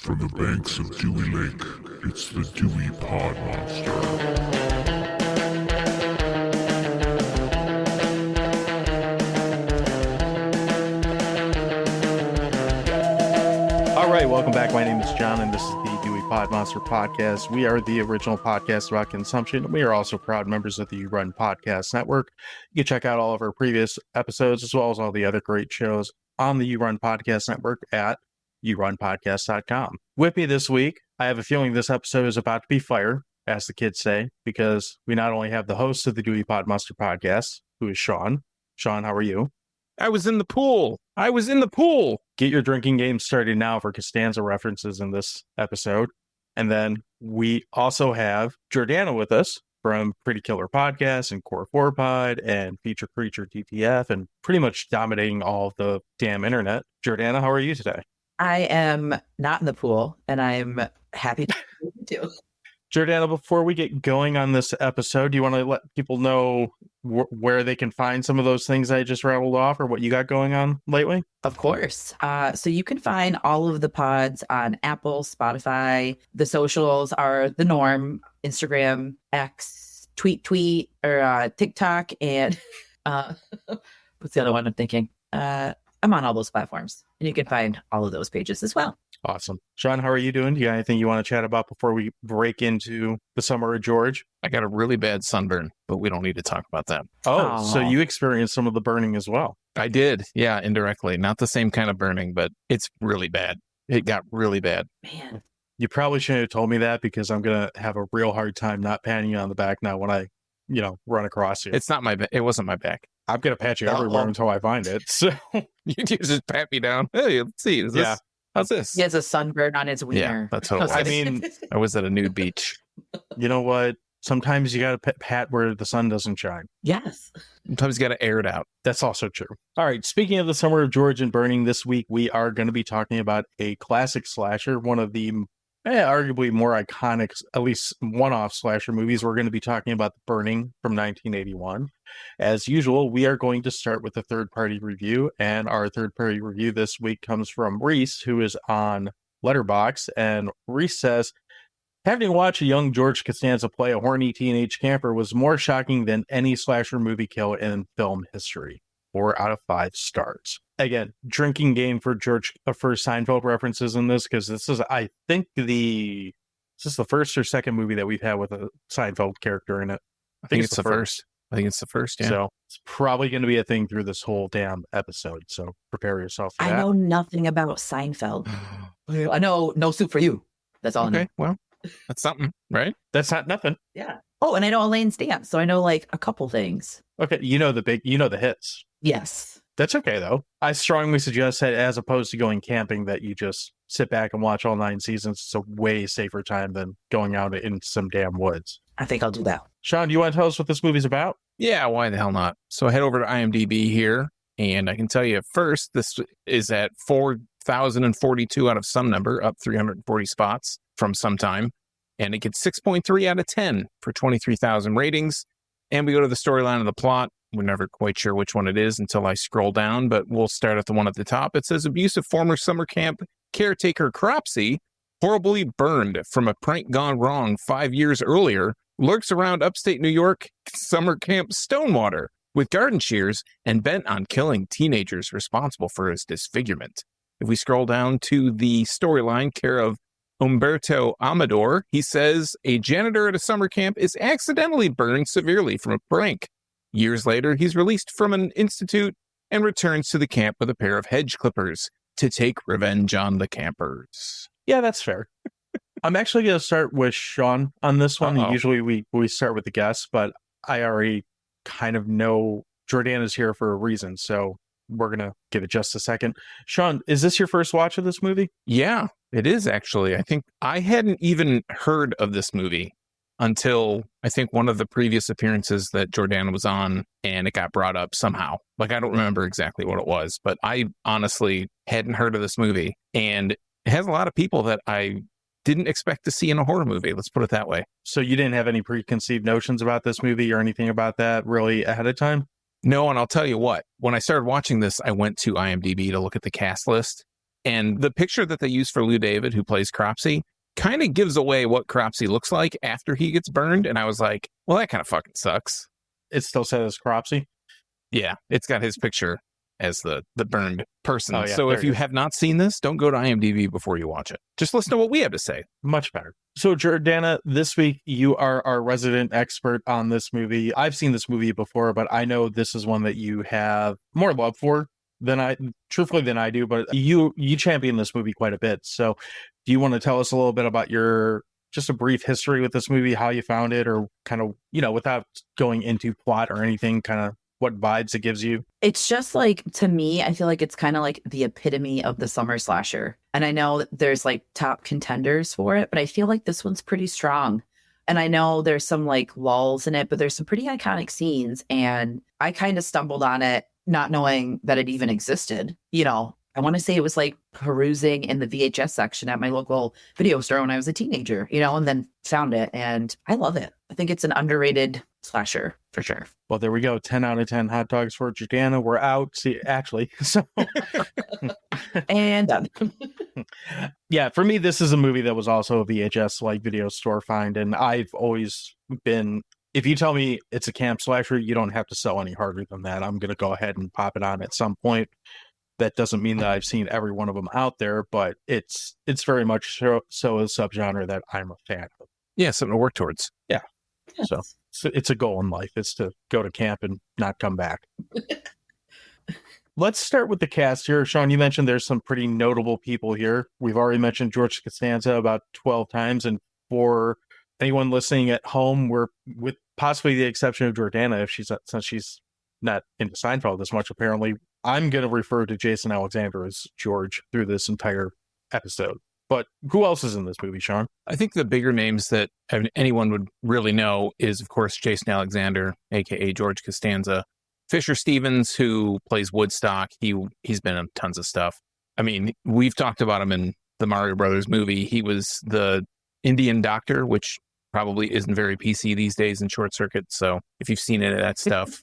From the banks of Dewey Lake, it's the Dewey Pod Monster. All right, welcome back. My name is John, and this is the Dewey Pod Monster podcast. We are the original podcast about consumption. We are also proud members of the You Run Podcast Network. You can check out all of our previous episodes, as well as all the other great shows on the You Run Podcast Network at yourunpodcast.com. With me this week, I have a feeling this episode is about to be fire, as the kids say, because we not only have the host of the Dewey Pod Monster podcast, who is Sean. Sean, how are you? I was in the pool. Get your drinking game started now for Costanza references in this episode. And then we also have Jordana with us from Pretty Killer Podcast and Core 4 Pod and Feature Creature TTF and pretty much dominating all of the damn internet. Jordana, how are you today? I am not in the pool, and I'm happy to do. Jordana, before we get going on this episode, do you want to let people know where they can find some of those things I just rattled off or what you got going on lately? Of course. So you can find all of the pods on Apple, Spotify. The socials are the norm: Instagram, X, tweet, or TikTok, and what's the other one I'm thinking? I'm on all those platforms, and you can find all of those pages as well. Awesome. Sean, how are you doing? Do you got anything you want to chat about before we break into the summer of George? I got a really bad sunburn, but we don't need to talk about that. Oh, so you experienced some of the burning as well. I did. Yeah, indirectly. Not the same kind of burning, but it's really bad. It got really bad. Man. You probably shouldn't have told me that because I'm going to have a real hard time not patting you on the back now when I, run across you. It's not my back. It wasn't my back. I'm going to pat you everywhere until I find it. So You just pat me down. Hey, let's see. How's this? He has a sunburn on his wiener. Yeah, that's what it was. I mean, I was at a nude beach. you know what? Sometimes you got to pat where the sun doesn't shine. Yes. Sometimes you got to air it out. That's also true. All right. Speaking of the summer of George and burning, this week we are going to be talking about a classic slasher, one of the arguably more iconic, at least one-off slasher movies. We're going to be talking about The Burning from 1981. As usual, we are going to start with a third-party review, and our third-party review this week comes from Reese, who is on Letterboxd, and Reese says, having to watch a young George Costanza play a horny teenage camper was more shocking than any slasher movie kill in film history. 4 out of 5 stars. Again, drinking game for George for Seinfeld references in this, because this is, I think, is this the first or second movie that we've had with a Seinfeld character in it? I think it's the first. I think it's the first, yeah. So it's probably going to be a thing through this whole damn episode. So prepare yourself for that. I know nothing about Seinfeld. I know No Soup for You. That's all I know. Okay, well, that's something, right? That's not nothing. Yeah. Oh, and I know Elaine's Dance, so I know like a couple things. Okay, you know the hits. Yes. That's okay, though. I strongly suggest that as opposed to going camping, that you just sit back and watch all 9 seasons. It's a way safer time than going out in some damn woods. I think I'll do that. Sean, do you want to tell us what this movie's about? Yeah, why the hell not? So I head over to IMDb here, and I can tell you first, this is at 4,042 out of some number, up 340 spots from some time. And it gets 6.3 out of 10 for 23,000 ratings. And we go to the storyline of the plot. We're never quite sure which one it is until I scroll down, but we'll start at the one at the top. It says abusive former summer camp caretaker Cropsy, horribly burned from a prank gone wrong 5 years earlier, lurks around upstate New York summer camp Stonewater with garden shears and bent on killing teenagers responsible for his disfigurement. If we scroll down to the storyline, care of Umberto Amador, he says a janitor at a summer camp is accidentally burned severely from a prank. Years later, he's released from an institute and returns to the camp with a pair of hedge clippers to take revenge on the campers. Yeah, that's fair. I'm actually going to start with Sean on this one. Uh-oh. Usually we start with the guests, but I already kind of know Jordana's here for a reason, so we're going to give it just a second. Sean, is this your first watch of this movie? Yeah, it is actually. I think I hadn't even heard of this movie until I think one of the previous appearances that Jordana was on, and it got brought up somehow. Like, I don't remember exactly what it was, but I honestly hadn't heard of this movie. And it has a lot of people that I didn't expect to see in a horror movie. Let's put it that way. So you didn't have any preconceived notions about this movie or anything about that really ahead of time? No, and I'll tell you what, when I started watching this, I went to IMDb to look at the cast list, And the picture that they use for Lou David, who plays Cropsy, kind of gives away what Cropsy looks like after he gets burned. And I was like, well, that kind of fucking sucks. It still says Cropsy. Yeah, it's got his picture as the burned person. Oh, yeah, so there if it you is. have not seen this, don't go to IMDb before you watch it. Just listen to what we have to say. Much better. So, Jordana, this week you are our resident expert on this movie. I've seen this movie before, but I know this is one that you have more love for than I do. But you champion this movie quite a bit. So, do you want to tell us a little bit about just a brief history with this movie, how you found it, or kind of, without going into plot or anything, kind of what vibes it gives you? It's just like, to me, I feel like it's kind of like the epitome of the summer slasher. And I know that there's like top contenders for it, but I feel like this one's pretty strong. And I know there's some like lulls in it, but there's some pretty iconic scenes. And I kind of stumbled on it not knowing that it even existed. I want to say it was like perusing in the VHS section at my local video store when I was a teenager, and then found it. And I love it. I think it's an underrated slasher for sure. Well, there we go. 10 out of 10 hot dogs for Jordana. We're out. See, actually. So, and done. Yeah, for me, this is a movie that was also a VHS like video store find. And I've always been, if you tell me it's a camp slasher, you don't have to sell any harder than that. I'm going to go ahead and pop it on at some point. That doesn't mean that I've seen every one of them out there, but it's very much so a subgenre that I'm a fan of. Yeah, something to work towards. Yeah. So it's a goal in life. It's to go to camp and not come back. Let's start with the cast here. Sean, you mentioned there's some pretty notable people here. We've already mentioned George Costanza about 12 times. And for anyone listening at home, we're, with possibly the exception of Jordana, since she's not into Seinfeld as much, apparently, I'm going to refer to Jason Alexander as George through this entire episode. But who else is in this movie, Sean? I think the bigger names that anyone would really know is, of course, Jason Alexander, a.k.a. George Costanza. Fisher Stevens, who plays Woodstock, he's been in tons of stuff. I mean, we've talked about him in the Mario Brothers movie. He was the Indian doctor, which probably isn't very PC these days in Short Circuit. So if you've seen any of that stuff,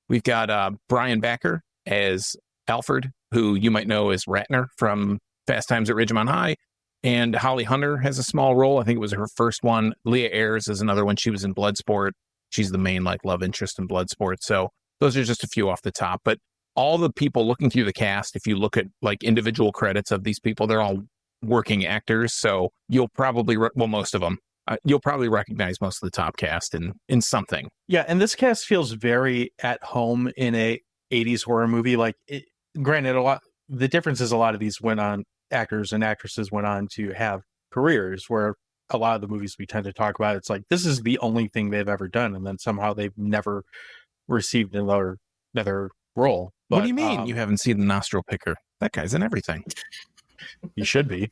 We've got Brian Backer as Alfred, who you might know as Ratner from Fast Times at Ridgemont High. And Holly Hunter has a small role. I think it was her first one. Leah Ayres is another one. She was in Bloodsport. She's the main love interest in Bloodsport. So those are just a few off the top. But all the people looking through the cast, if you look at individual credits of these people, they're all working actors. So you'll probably, most of them, you'll probably recognize most of the top cast in something. Yeah, and this cast feels very at home in a 80s horror movie. Granted, the difference is a lot of these actors and actresses went on to have careers, where a lot of the movies we tend to talk about, it's like this is the only thing they've ever done, and then somehow they've never received another role. But, what do you mean you haven't seen The Nostril Picker? That guy's in everything. He should be.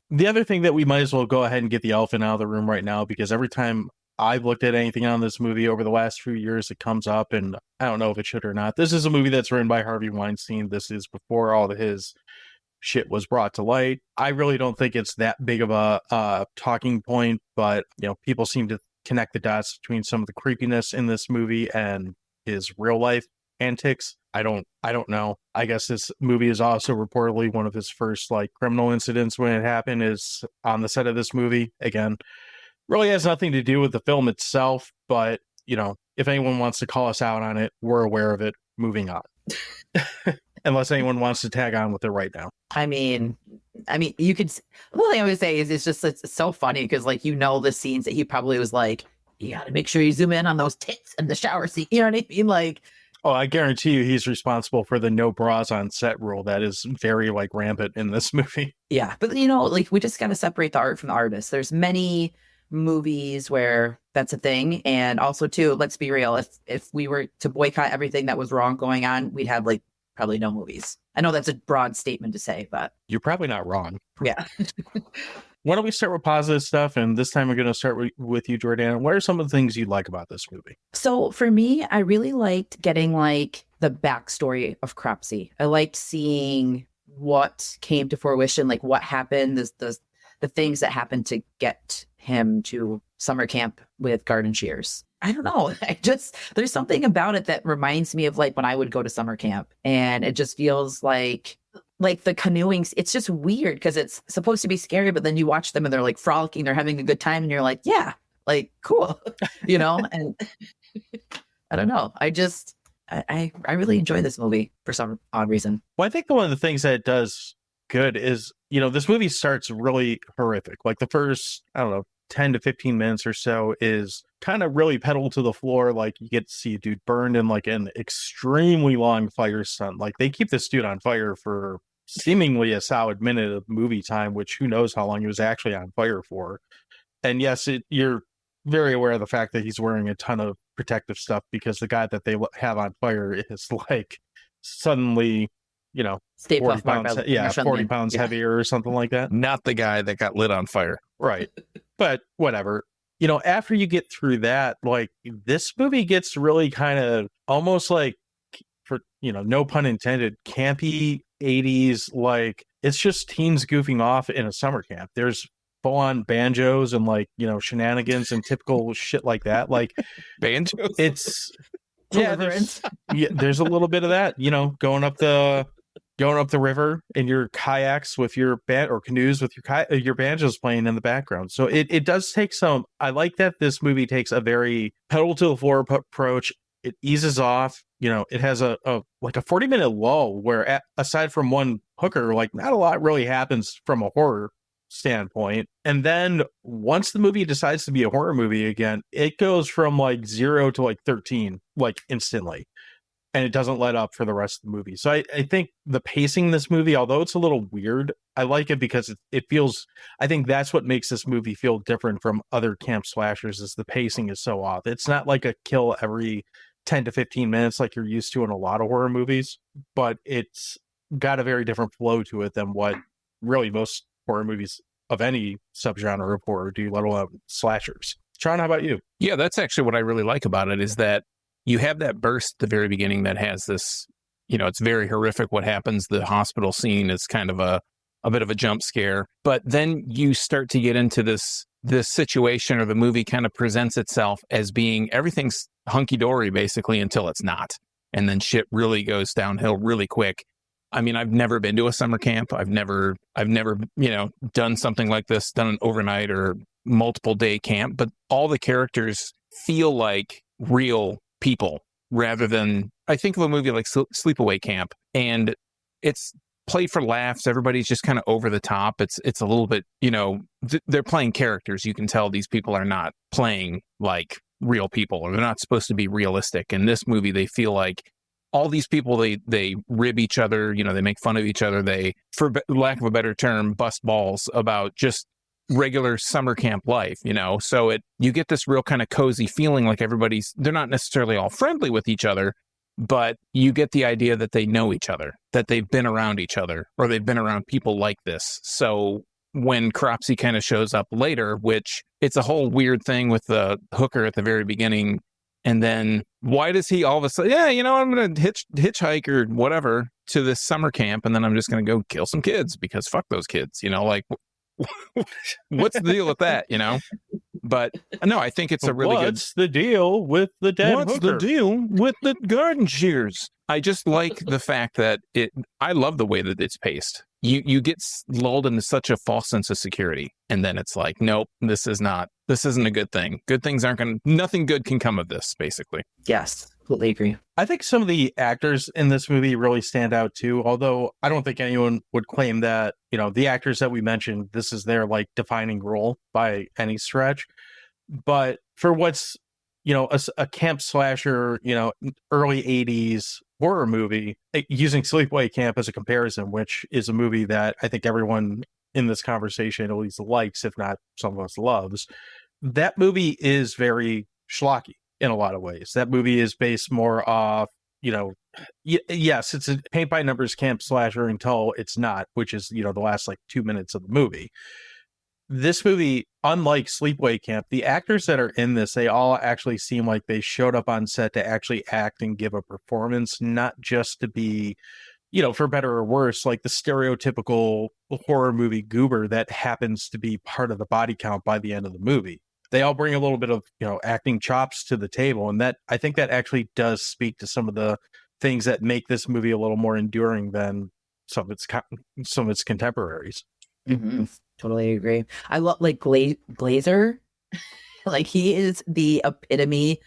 The other thing that we might as well go ahead and get the elephant out of the room right now, because every time I've looked at anything on this movie over the last few years, it comes up, and I don't know if it should or not. This is a movie that's written by Harvey Weinstein. This is before all of his shit was brought to light. I really don't think it's that big of a talking point, but people seem to connect the dots between some of the creepiness in this movie and his real life antics. I don't know. I guess this movie is also reportedly one of his first criminal incidents when it happened is on the set of this movie. Again, really has nothing to do with the film itself, but if anyone wants to call us out on it, we're aware of it. Moving on. Unless anyone wants to tag on with it right now. I mean, you could. One thing I would say is it's so funny because the scenes that he probably was like, you got to make sure you zoom in on those tits and the shower scene. You know what I mean? Oh, I guarantee you he's responsible for the no bras on set rule that is very rampant in this movie. Yeah, but we just got to separate the art from the artist. There's many movies where that's a thing, and also too, let's be real, if we were to boycott everything that was wrong going on, we'd have probably no movies. I know that's a broad statement to say, but you're probably not wrong. Yeah. Why don't we start with positive stuff? And this time we're going to start with you, Jordana. What are some of the things you like about this movie? So for me, I really liked getting the backstory of Cropsy. I liked seeing what came to fruition, what happened, the things that happened to get him to summer camp with Garden Shears. I don't know. There's something about it that reminds me of when I would go to summer camp, and it just feels like like the canoeing, it's just weird because it's supposed to be scary, but then you watch them and they're like frolicking, they're having a good time, and you're like, yeah, like cool, And I don't know. I really enjoy this movie for some odd reason. Well, I think one of the things that it does good is, this movie starts really horrific. Like the first, I don't know, 10 to 15 minutes or so is kind of really pedal to the floor. Like you get to see a dude burned in like an extremely long fire stunt. Like they keep this dude on fire for seemingly a solid minute of movie time, which who knows how long he was actually on fire for. And yes, you're very aware of the fact that he's wearing a ton of protective stuff because the guy that they have on fire is like suddenly, Stay 40 Puft Mark pounds, by 40 pounds heavier or something like that. Not the guy that got lit on fire. Right. But whatever. After you get through that, like this movie gets really kind of almost like, for, no pun intended, campy 80s. Like it's just teens goofing off in a summer camp. There's full on banjos and like, shenanigans and typical shit like that. Like Banjos? It's, there's a little bit of that, going up the river in your kayaks with your band or canoes with your banjos playing in the background. So it does take some. I like that this movie takes a very pedal to the floor approach. It eases off. It has a 40-minute lull where aside from one hooker, like not a lot really happens from a horror standpoint. And then once the movie decides to be a horror movie again, it goes from like 0 to like 13 like instantly. And it doesn't let up for the rest of the movie. So I think the pacing in this movie, although it's a little weird, I like it because it feels, I think that's what makes this movie feel different from other camp slashers is the pacing is so off. It's not like a kill every 10 to 15 minutes like you're used to in a lot of horror movies, but it's got a very different flow to it than what really most horror movies of any subgenre of horror do, let alone slashers. Sean, how about you? Yeah, that's actually what I really like about it is that you have that burst at the very beginning that has this, it's very horrific what happens. The hospital scene is kind of a bit of a jump scare. But then you start to get into this situation, or the movie kind of presents itself as being everything's hunky-dory basically until it's not. And then shit really goes downhill really quick. I mean, I've never been to a summer camp. I've never, done something like this, done an overnight or multiple day camp, but all the characters feel like real people rather than, I think of a movie like Sleepaway Camp, and it's played for laughs. Everybody's just kind of over the top. It's a little bit, they're playing characters. You can tell these people are not playing like real people, or they're not supposed to be realistic. In this movie, they feel like all these people, they rib each other, they make fun of each other. They, for lack of a better term, bust balls about just regular summer camp life, so you get this real kind of cozy feeling like they're not necessarily all friendly with each other, but you get the idea that they know each other, that they've been around each other, or they've been around people like this. So when Cropsey kind of shows up later, which it's a whole weird thing with the hooker at the very beginning, and then why does he all of a sudden, I'm going to hitchhike or whatever to this summer camp, and then I'm just going to go kill some kids because fuck those kids, like what's the deal with that, But no, I think it's a really good. What's the deal with the dead What's hooker? the deal with the garden shears? I just like the fact that I love the way that it's paced. You get lulled into such a false sense of security, and then it's like, nope, this isn't a good thing. Good things nothing good can come of this, basically. Yes, completely agree. I think some of the actors in this movie really stand out too, although I don't think anyone would claim that, the actors that we mentioned, this is their like defining role by any stretch. But for what's, a camp slasher, early 80s horror movie, using Sleepaway Camp as a comparison, which is a movie that I think everyone in this conversation at least likes, if not some of us loves, that movie is very schlocky in a lot of ways. That movie is based more off, yes, it's a paint by numbers camp slasher until it's not, which is, the last like 2 minutes of the movie. This movie, unlike Sleepaway Camp, the actors that are in this, they all actually seem like they showed up on set to actually act and give a performance, not just to be, for better or worse, like the stereotypical horror movie goober that happens to be part of the body count by the end of the movie. They all bring a little bit of, acting chops to the table. And that, I think that actually does speak to some of the things that make this movie a little more enduring than some of its contemporaries. Mm-hmm. Totally agree. I love like Glazer. Like he is the epitome.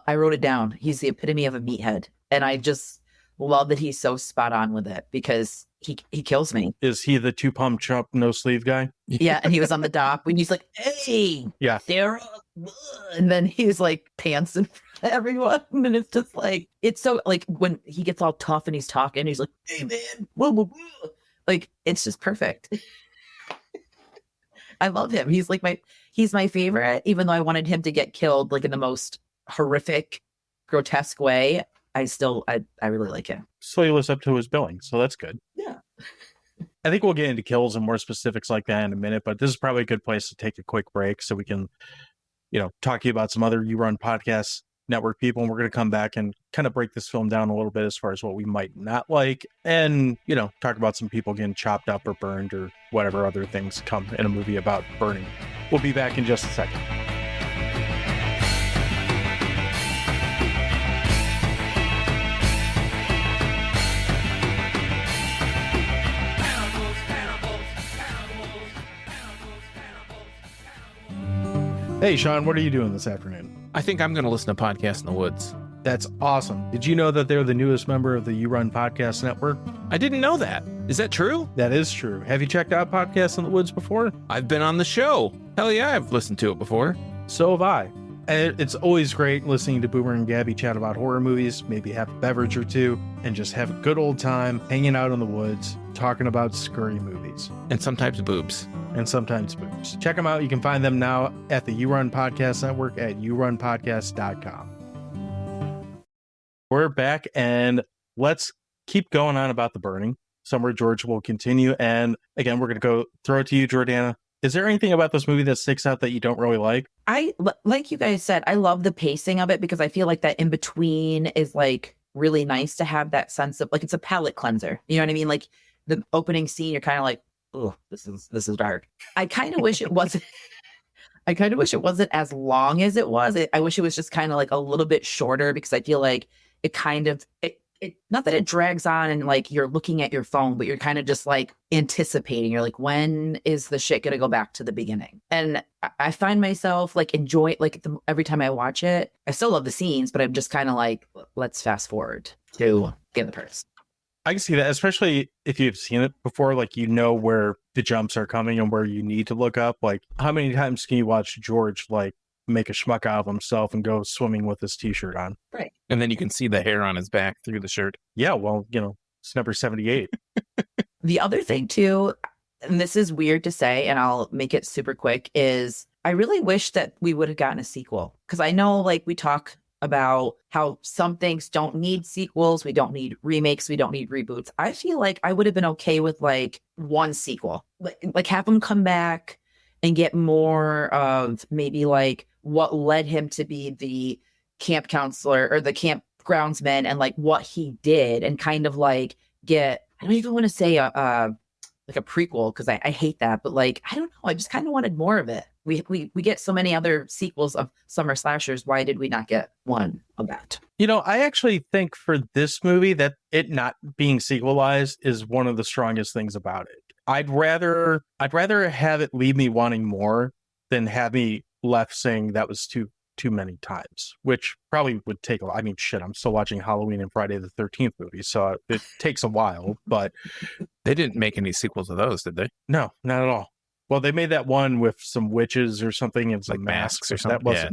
I wrote it down. He's the epitome of a meathead, and I just love that he's so spot on with it because he kills me. Is he the two pump chump no sleeve guy? Yeah, and he was on the dock when he's like, "Hey, Yeah, Sarah," and then he's like pants in front of everyone, and it's just like it's so like when he gets all tough and he's talking, he's like, "Hey man," blah, blah, blah. Like it's just perfect. I love him. He's my favorite, even though I wanted him to get killed like in the most horrific, grotesque way. I really like him. so he lives up to his billing, so that's good. Yeah. I think we'll get into kills and more specifics like that in a minute, but this is probably a good place to take a quick break so we can, talk to you about some other You Run Podcast Network people, and we're going to come back and kind of break this film down a little bit as far as what we might not like, and talk about some people getting chopped up or burned or whatever other things come in a movie about burning. We'll be back in just a second. Hey Sean, what are you doing this afternoon? I think I'm going to listen to Podcast in the Woods. That's awesome. Did you know that they're the newest member of the You Run Podcast Network? I didn't know that. Is that true? That is true. Have you checked out Podcasts in the Woods before? I've been on the show. Hell yeah, I've listened to it before. So have I. And it's always great listening to Boomer and Gabby chat about horror movies, maybe have a beverage or two, and just have a good old time hanging out in the woods, talking about scurry movies. And sometimes boobs. And sometimes boobs. Check them out. You can find them now at the You Run Podcast Network at yourunpodcast.com. We're back, and let's keep going on about the burning. Somewhere George will continue. And again, we're going to go throw it to you, Jordana. Is there anything about this movie that sticks out that you don't really like? Like you guys said, I love the pacing of it because I feel like that in between is like really nice to have that sense of like it's a palate cleanser. You know what I mean? Like the opening scene, you're kind of like, oh, this is dark. I kind of wish it wasn't. I kind of wish it wasn't as long as it was. I wish it was just kind of like a little bit shorter because I feel like it kind of it not that it drags on and like you're looking at your phone, but you're kind of just like anticipating. You're like, when is the shit going to go back to the beginning? And I find myself like enjoy like every time I watch it. I still love the scenes, but I'm just kind of like, let's fast forward to the other parts. I can see that, especially if you've seen it before, like where the jumps are coming and where you need to look up. Like, how many times can you watch George like make a schmuck out of himself and go swimming with his t-shirt on? Right. And then you can see the hair on his back through the shirt. Yeah, well, it's number 78. The other thing too, and this is weird to say, and I'll make it super quick, is I really wish that we would have gotten a sequel. Because I know like we talk about how some things don't need sequels, we don't need remakes, we don't need reboots. I feel like I would have been okay with like one sequel. Like have him come back and get more of maybe like what led him to be the camp counselor or the camp groundsman and like what he did and kind of like get, I don't even want to say like a prequel because I hate that, but like, I don't know. I just kind of wanted more of it. We get so many other sequels of summer slashers. Why did we not get one of that? I actually think for this movie that it not being sequelized is one of the strongest things about it. I'd rather have it leave me wanting more than have me left saying that was too many times, which probably would take I'm still watching Halloween and Friday the 13th movies, so it takes a while, but they didn't make any sequels of those, did they? No, not at all. Well, they made that one with some witches or something and some like masks or something.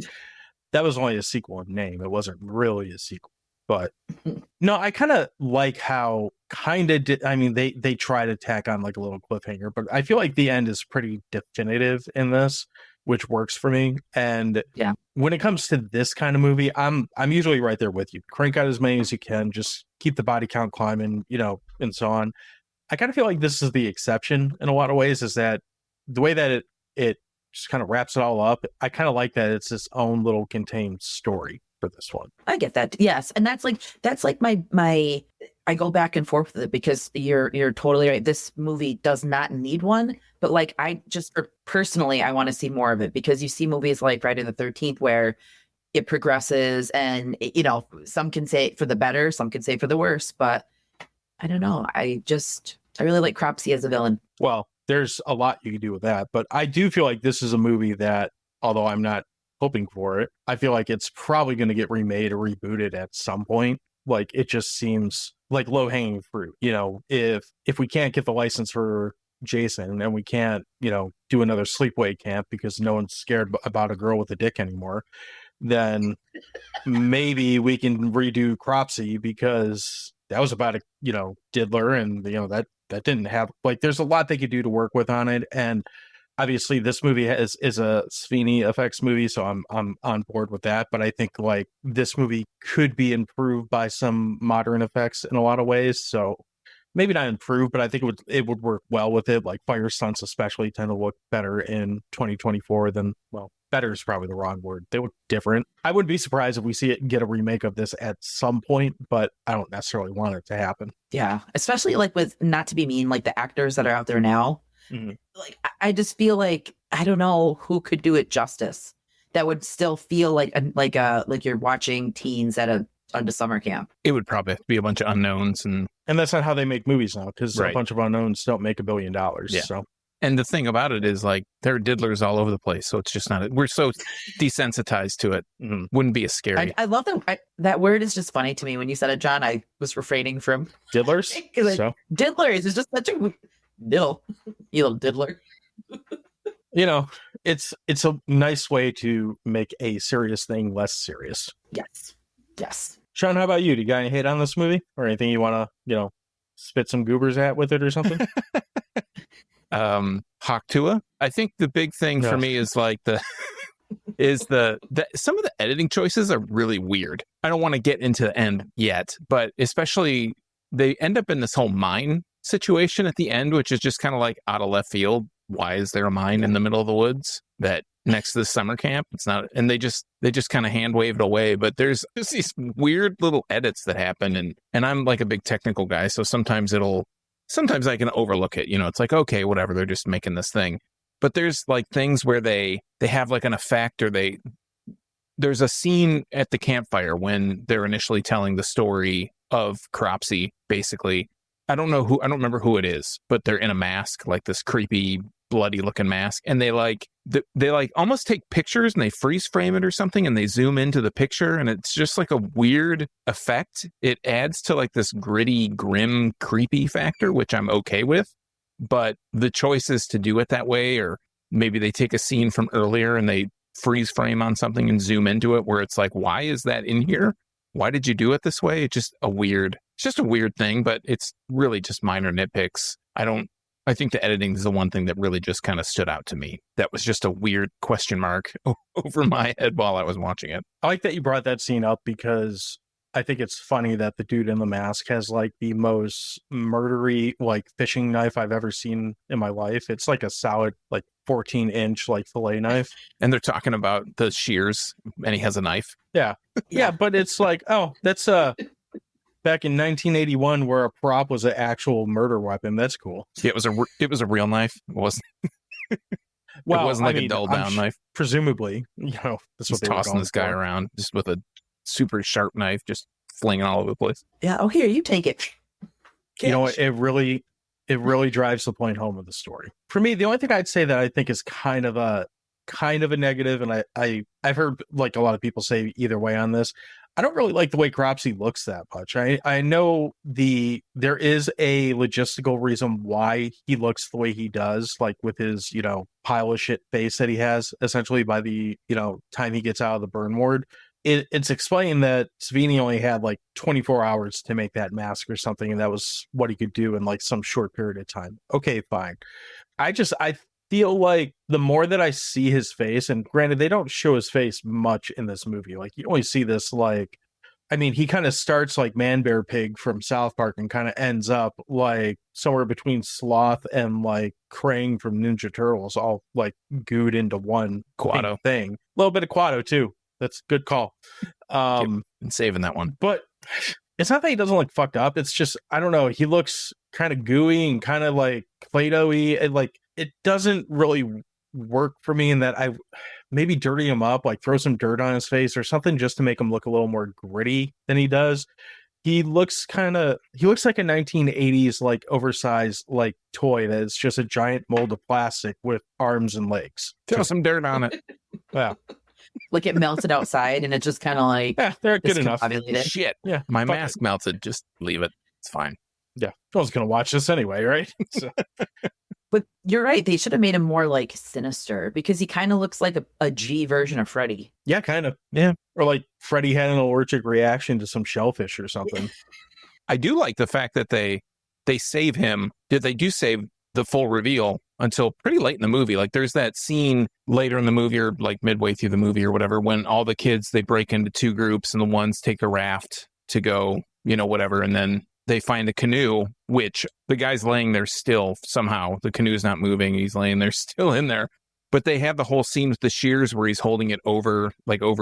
That was only a sequel in name. It wasn't really a sequel. But no, I kind of like how they try to tack on like a little cliffhanger, but I feel like the end is pretty definitive in this, which works for me. And yeah, when it comes to this kind of movie, I'm usually right there with you. Crank out as many as you can, just keep the body count climbing, and so on. I kind of feel like this is the exception in a lot of ways, is that the way that it just kind of wraps it all up. I kind of like that it's its own little contained story for this one. I get that. Yes. And that's like my I go back and forth with it because you're totally right. This movie does not need one, but like personally, I want to see more of it because you see movies like Friday the 13th where it progresses and, some can say for the better, some can say for the worse, but I don't know. I really like Cropsy as a villain. Well, there's a lot you can do with that, but I do feel like this is a movie that, although I'm not hoping for it, I feel like it's probably going to get remade or rebooted at some point. Like, it just seems like low hanging fruit. You know, if we can't get the license for Jason and we can't, you know, do another sleepaway camp because no one's scared about a girl with a dick anymore, then maybe we can redo Cropsy, because that was about a, you know, diddler, and you know that didn't have, like, there's a lot they could do to work with on it. And obviously this movie is a Savini effects movie, so I'm on board with that. But I think like this movie could be improved by some modern effects in a lot of ways. So maybe not improved, but I think it would work well with it. Like fire stunts especially tend to look better in 2024 than, well, better is probably the wrong word. They look different. I wouldn't be surprised if we see it get a remake of this at some point, but I don't necessarily want it to happen. Yeah, especially like with, not to be mean, like the actors that are out there now. Mm-hmm. Like I just feel like I don't know who could do it justice. That would still feel like you're watching teens at a summer camp. It would probably have to be a bunch of unknowns, and that's not how they make movies now, because Right. a bunch of unknowns don't make $1 billion. Yeah. So. And the thing about it is, like, there are diddlers all over the place, so it's just not. We're so desensitized to it. Mm-hmm. Wouldn't be as scary. I love that. That word is just funny to me. When you said it, John, I was refraining from Diddlers. like, So diddlers is just such a diddle, you little diddler. you know, it's a nice way to make a serious thing less serious. Yes. Sean, how about you? Do you got any hate on this movie, or anything you want to, you know, spit some goobers at with it or something? Haktua. I think the big thing for me is like some of the editing choices are really weird. I don't want to get into the end yet, but especially they end up in this whole mine situation at the end, which is just kind of like out of left field. Why is there a mine in the middle of the woods that next to the summer camp? It's not, and they just kind of hand wave it away. But there's just these weird little edits that happen, and I'm like a big technical guy, so sometimes I can overlook it. You know, it's like, okay, whatever, they're just making this thing. But there's like things where they have like an effect, or there's a scene at the campfire when they're initially telling the story of Cropsy, basically. I don't remember who it is, but they're in a mask, like this creepy, bloody looking mask. And they almost take pictures and they freeze frame it or something, and they zoom into the picture, and it's just like a weird effect. It adds to like this gritty, grim, creepy factor, which I'm okay with. But the choices to do it that way, or maybe they take a scene from earlier and they freeze frame on something and zoom into it, where it's like, why is that in here? Why did you do it this way? It's just a weird thing, but it's really just minor nitpicks. I think the editing is the one thing that really just kind of stood out to me. That was just a weird question mark over my head while I was watching it. I like that you brought that scene up, because I think it's funny that the dude in the mask has like the most murdery like fishing knife I've ever seen in my life. It's like a solid like 14-inch like fillet knife. And they're talking about the shears, and he has a knife. Yeah, but it's like, oh, that's back in 1981, where a prop was an actual murder weapon. That's cool. Yeah, it was a real knife. It wasn't. Well, it wasn't like a dull down knife. Presumably, you know, that's what He's they were tossing going this guy for. around just with a super sharp knife, just flinging all over the place. Yeah. Oh, here, you take it. You know, it really drives the point home of the story. For me, the only thing I'd say that I think is kind of a negative, and I've heard like a lot of people say either way on this, I don't really like the way Cropsy looks that much. I know there is a logistical reason why he looks the way he does, like with his, you know, pile of shit face that he has essentially by the, you know, time he gets out of the burn ward. It's explained that Savini only had like 24 hours to make that mask or something, and that was what he could do in like some short period of time. Okay, fine. I feel like the more that I see his face, and granted, they don't show his face much in this movie. Like, you only see this, like, I mean, he kind of starts like Man Bear Pig from South Park and kind of ends up like somewhere between Sloth and like Krang from Ninja Turtles, all like gooed into one Quado thing. A little bit of Quado too. That's a good call. Been saving that one. But it's not that he doesn't look fucked up. It's just, I don't know. He looks kind of gooey and kind of like Play-Doh-y. And like, it doesn't really work for me in that I maybe dirty him up, like throw some dirt on his face or something just to make him look a little more gritty than he does. he looks like a 1980s like oversized like toy that is just a giant mold of plastic with arms and legs. Throw some dirt on it. Yeah. Like it melted outside and it just kind of like Yeah, they're good enough. discombobulated. Shit. Yeah. My fuck mask melted. Just leave it. It's fine. Yeah. I was going to watch this anyway, right? So, But you're right. They should have made him more like sinister because he kind of looks like a G version of Freddy. yeah, kind of. Yeah. Or like Freddy had an allergic reaction to some shellfish or something. I do like the fact that they save him. They do save the full reveal until pretty late in the movie. Like there's that scene later in the movie or like midway through the movie or whatever, when all the kids, they break into two groups and the ones take a raft to go, whatever. And then they find a canoe, which the guy's laying there still somehow. The canoe's not moving. He's laying there still in there. But they have the whole scene with the shears where he's holding it over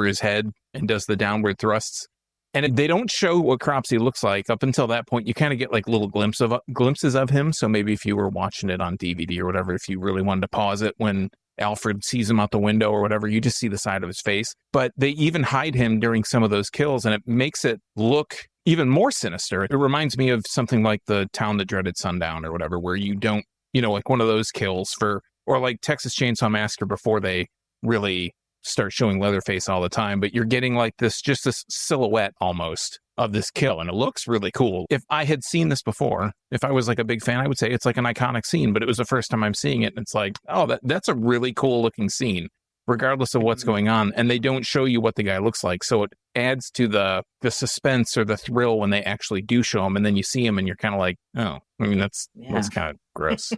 his head and does the downward thrusts. And they don't show what Cropsey looks like up until that point. You kind of get like little glimpses of him. So maybe if you were watching it on DVD or whatever, if you really wanted to pause it when Alfred sees him out the window or whatever, you just see the side of his face. But they even hide him during some of those kills, and it makes it look even more sinister. It reminds me of something like The Town That Dreaded Sundown or whatever, where you don't, like one of those kills or like Texas Chainsaw Massacre before they really start showing Leatherface all the time, but you're getting like this silhouette almost of this kill, and it looks really cool. If I had seen this before, if I was like a big fan, I would say it's like an iconic scene, but it was the first time I'm seeing it, and it's like, oh, that's a really cool looking scene, regardless of what's going on, and they don't show you what the guy looks like, so it adds to the suspense or the thrill when they actually do show him, and then you see him, and you're kind of like, oh, I mean, that's kind of gross.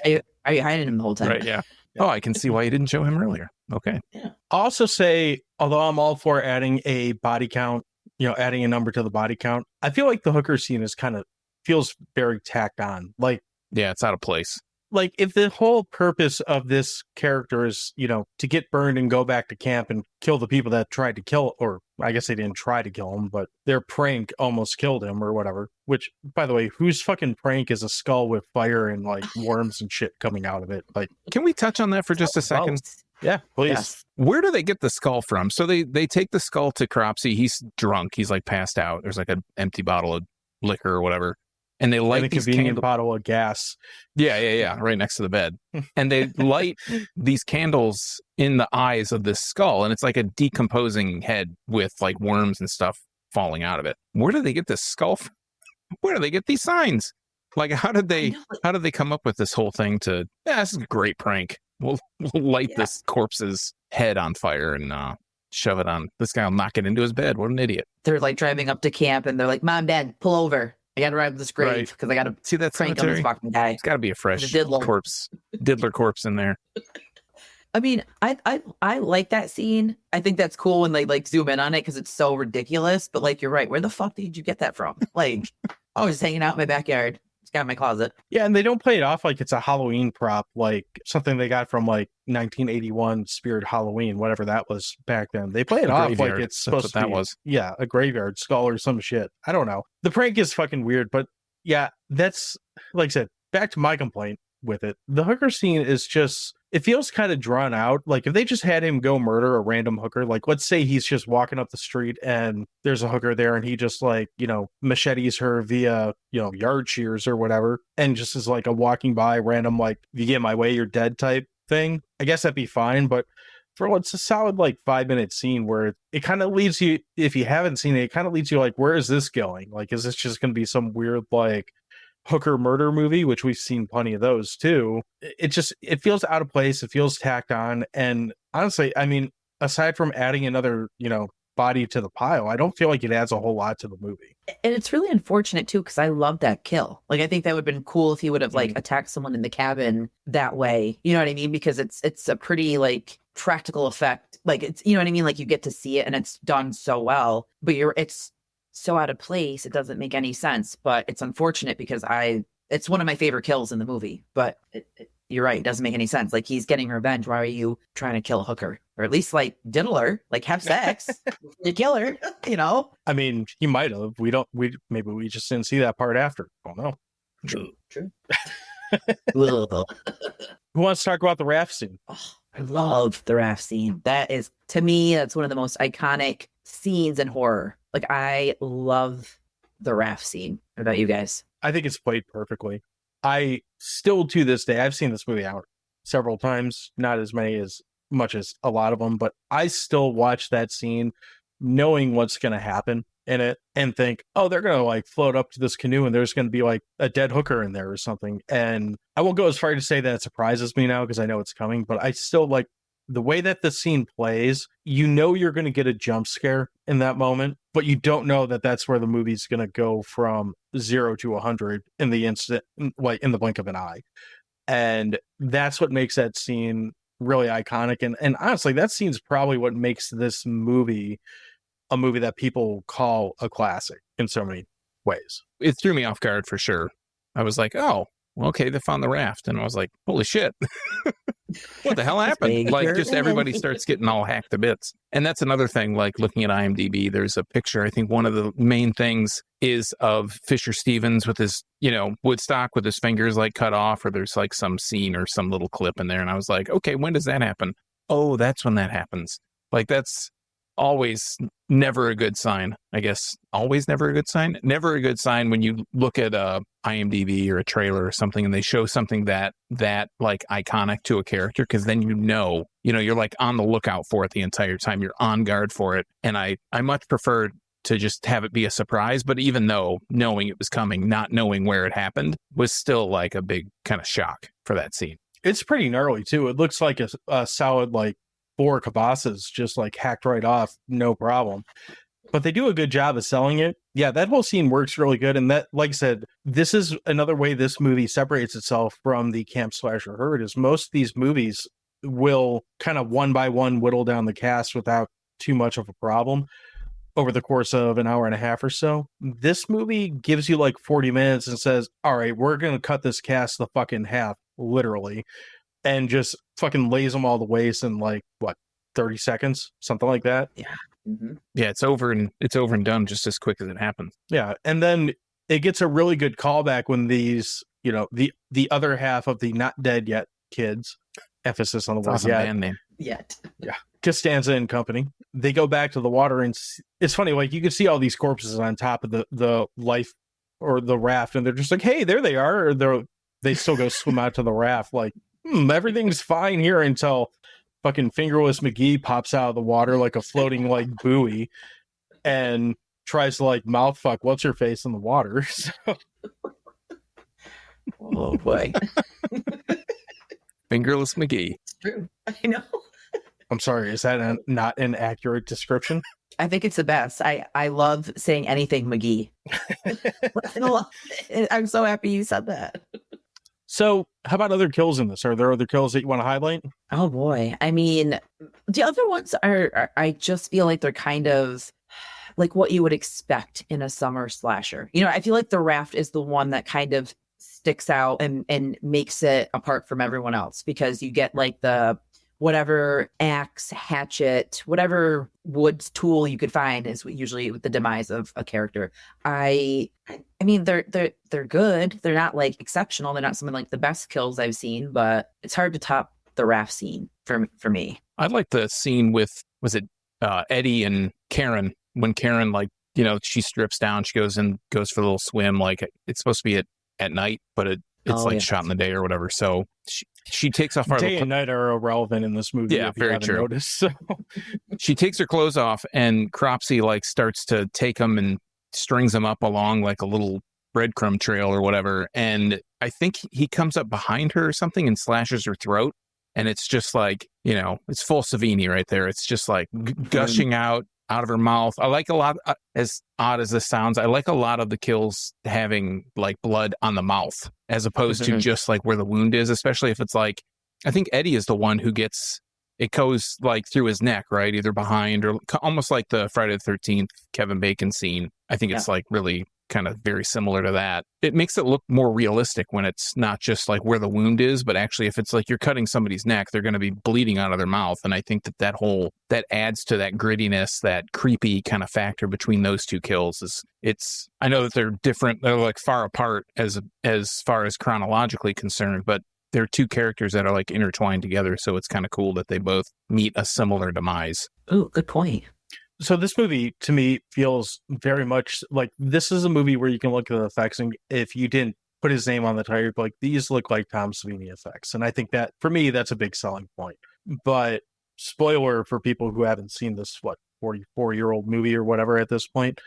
Are you hiding him the whole time? Right, yeah. Oh, I can see why you didn't show him earlier. Okay. Yeah. I'll also say, although I'm all for adding a body count, adding a number to the body count, I feel like the hooker scene feels very tacked on. Like, yeah, it's out of place. Like if the whole purpose of this character is, to get burned and go back to camp and kill the people that tried to kill, or I guess they didn't try to kill him, but their prank almost killed him or whatever. Which, by the way, whose fucking prank is a skull with fire and like worms and shit coming out of it? Like, can we touch on that for just a second? Yeah, please. Yes. Where do they get the skull from? So they take the skull to Cropsey. He's drunk. He's like passed out. There's like an empty bottle of liquor or whatever. And they light a these convenient bottle of gas. Yeah. Right next to the bed. And they light these candles in the eyes of this skull. And it's like a decomposing head with like worms and stuff falling out of it. Where do they get this skull from? Where do they get these signs? Like, how did they come up with this whole thing this is a great prank. We'll light this corpse's head on fire and shove it on. This guy will knock it into his bed. What an idiot. They're like driving up to camp and they're like, Mom, Dad, pull over. I got to ride this grave because I got to see that prank on this fucking guy. It's got to be a fresh diddler corpse in there. I mean, I like that scene. I think that's cool when they like zoom in on it because it's so ridiculous. But like, you're right. Where the fuck did you get that from? Like, I was hanging out in my backyard. It's got in my closet. Yeah, and they don't play it off like it's a Halloween prop, like something they got from like 1981 Spirit Halloween, whatever that was back then. They play it off like it's supposed to be. Yeah, a graveyard skull or some shit. I don't know. The prank is fucking weird, but yeah, that's, like I said, back to my complaint with it. The hooker scene is just, it feels kind of drawn out. Like if they just had him go murder a random hooker, like let's say he's just walking up the street and there's a hooker there and he just like, machetes her via, yard shears or whatever. And just is like a walking by random, like, if you get in my way, you're dead type thing. I guess that'd be fine. But it's a solid like 5-minute scene where it kind of leaves you, if you haven't seen it, it kind of leads you like, where is this going? Like, is this just going to be some weird, like, hooker murder movie, which we've seen plenty of those too? It feels out of place. It feels tacked on. And honestly, I mean, aside from adding another, body to the pile, I don't feel like it adds a whole lot to the movie. And it's really unfortunate too, because I love that kill. Like, I think that would have been cool if he would have like attacked someone in the cabin that way. You know what I mean? Because it's a pretty like practical effect. Like, it's, you know what I mean? Like, you get to see it and it's done so well, but it's so out of place, it doesn't make any sense. But it's unfortunate because it's one of my favorite kills in the movie. But you're right, it doesn't make any sense. Like, he's getting revenge. Why are you trying to kill a hooker? Or at least like diddle her, like have sex, you kill her, I mean, he might have. Maybe we just didn't see that part after. I don't know. True. Who wants to talk about the raft scene? Oh, I love the raft scene. That is, to me, that's one of the most iconic scenes in horror. Like, I love the raft scene. What about you guys? I think it's played perfectly. I still, to this day, I've seen this movie out several times, not as much as a lot of them, but I still watch that scene knowing what's going to happen in it and think, oh, they're going to like float up to this canoe and there's going to be like a dead hooker in there or something. And I won't go as far to say that it surprises me now because I know it's coming, but I still like the way that the scene plays. You know you're going to get a jump scare in that moment, but you don't know that that's where the movie's going to go from 0 to 100 in the instant, like in the blink of an eye. And that's what makes that scene really iconic. And honestly, that scene's probably what makes this movie a movie that people call a classic in so many ways. It threw me off guard for sure. I was like, oh, well, okay, they found the raft. And I was like, holy shit. What the hell happened? Like, just everybody starts getting all hacked to bits. And that's another thing, like looking at IMDb, there's a picture. I think one of the main things is of Fisher Stevens with his, Woodstock with his fingers like cut off, or there's like some scene or some little clip in there. And I was like, okay, when does that happen? Oh, that's when that happens. Like, that's always never a good sign. I guess always never a good sign. Never a good sign when you look at a IMDb or a trailer or something and they show something that like iconic to a character, because then you're like on the lookout for it the entire time. You're on guard for it. And I much prefer to just have it be a surprise. But even though knowing it was coming, not knowing where it happened was still like a big kind of shock for that scene. It's pretty gnarly too. It looks like a solid like 4 kibosses just like hacked right off, no problem. But they do a good job of selling it. Yeah, that whole scene works really good. And that, like I said, this is another way this movie separates itself from the camp slasher herd, is most of these movies will kind of one by one whittle down the cast without too much of a problem over the course of an hour and a half or so. This movie gives you like 40 minutes and says, all right, we're going to cut this cast the fucking half, literally, and just fucking lays them all to waste in like, what, 30 seconds? Something like that. Yeah. Mm-hmm. Yeah, it's over and done just as quick as it happens. Yeah, and then it gets a really good callback when these, the other half of the not dead yet kids, emphasis on the word Awesome yet. band name. Yet. Yeah. Costanza and company. They go back to the water, and it's funny, like you can see all these corpses on top of the life or the raft, and they're just like, hey, there they are. Or they still go swim out to the raft like, everything's fine here until fucking Fingerless McGee pops out of the water like a floating like buoy and tries to like mouth fuck what's her face in the water. So. Oh boy. Fingerless McGee. It's true. I know. I'm sorry, is that not an accurate description? I think it's the best. I love saying anything McGee. I'm so happy you said that. So, how about other kills in this? Are there other kills that you want to highlight? Oh boy. I mean, the other ones are I just feel like they're kind of like what you would expect in a summer slasher. I feel like the raft is the one that kind of sticks out and makes it apart from everyone else, because you get like the whatever axe, hatchet, whatever wood tool you could find is usually with the demise of a character. I mean, they're good. They're not like exceptional. They're not some of like the best kills I've seen, but it's hard to top the raft scene for me. I like the scene with, was it Eddie and Karen, when Karen, like, she strips down, she goes for a little swim. Like, it's supposed to be at night, but it's shot in the day or whatever. So she takes off her day and night are irrelevant in this movie. Yeah, if you very haven't true. Noticed, so. She takes her clothes off, and Cropsey like starts to take them and strings them up along like a little breadcrumb trail or whatever. And I think he comes up behind her or something and slashes her throat. And it's just like, it's full Savini right there. It's just like gushing out of her mouth. I like a lot, as odd as this sounds, I like a lot of the kills having like blood on the mouth as opposed to just like where the wound is, especially if it's like, I think Eddie is the one who gets, it goes like through his neck, right? Either behind or almost like the Friday the 13th Kevin Bacon scene. I think it's like really kind of very similar to that. It makes it look more realistic when it's not just like where the wound is, but actually if it's like you're cutting somebody's neck, they're going to be bleeding out of their mouth. And I think that adds to that grittiness, that creepy kind of factor between those two kills. I know that they're different, they're like far apart as far as chronologically concerned, but they're two characters that are like intertwined together. So it's kind of cool that they both meet a similar demise. Oh, good point. So this movie to me feels very much like this is a movie where you can look at the effects, and if you didn't put his name on the title, like these look like Tom Savini effects. And I think that for me, that's a big selling point. But spoiler for people who haven't seen this, 44-year-old movie or whatever at this point.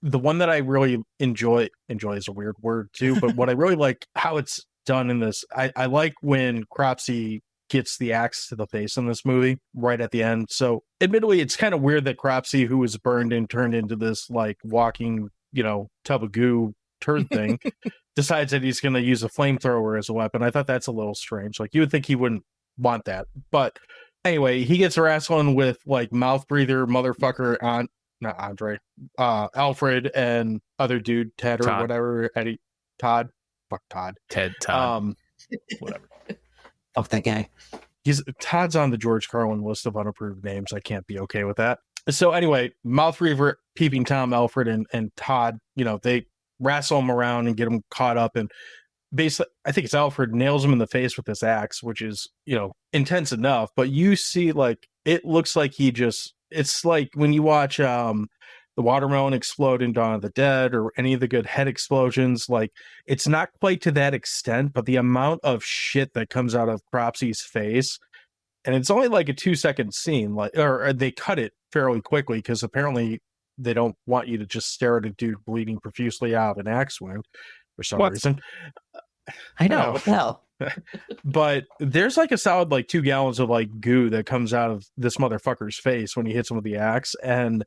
The one that I really enjoy is a weird word too, but what I really like how it's done in this, I like when Cropsey gets the axe to the face in this movie right at the end. So admittedly, it's kind of weird that Cropsey, who was burned and turned into this like walking, tub of goo turd thing, decides that he's going to use a flamethrower as a weapon. I thought that's a little strange. Like you would think he wouldn't want that. But anyway, he gets wrestling with like mouth breather motherfucker on not Andre, Alfred and other dude, Ted or Todd. whatever, Eddie, Todd. Fuck Todd. Todd. Whatever. Fuck that guy. Todd's on the George Carlin list of unapproved names. I can't be okay with that. So anyway, mouth breather, peeping Tom, Alfred, and Todd, they wrestle him around and get him caught up. And basically, I think it's Alfred nails him in the face with this axe, which is, intense enough. But you see, like, it looks like it's like when you watch the watermelon explode in Dawn of the Dead or any of the good head explosions, like it's not quite to that extent, but the amount of shit that comes out of Cropsey's face, and it's only like a 2-second scene, or they cut it fairly quickly because apparently they don't want you to just stare at a dude bleeding profusely out of an axe wound for some reason. I know. What the hell? But there's like a solid like 2 gallons of like goo that comes out of this motherfucker's face when he hits him with the axe. And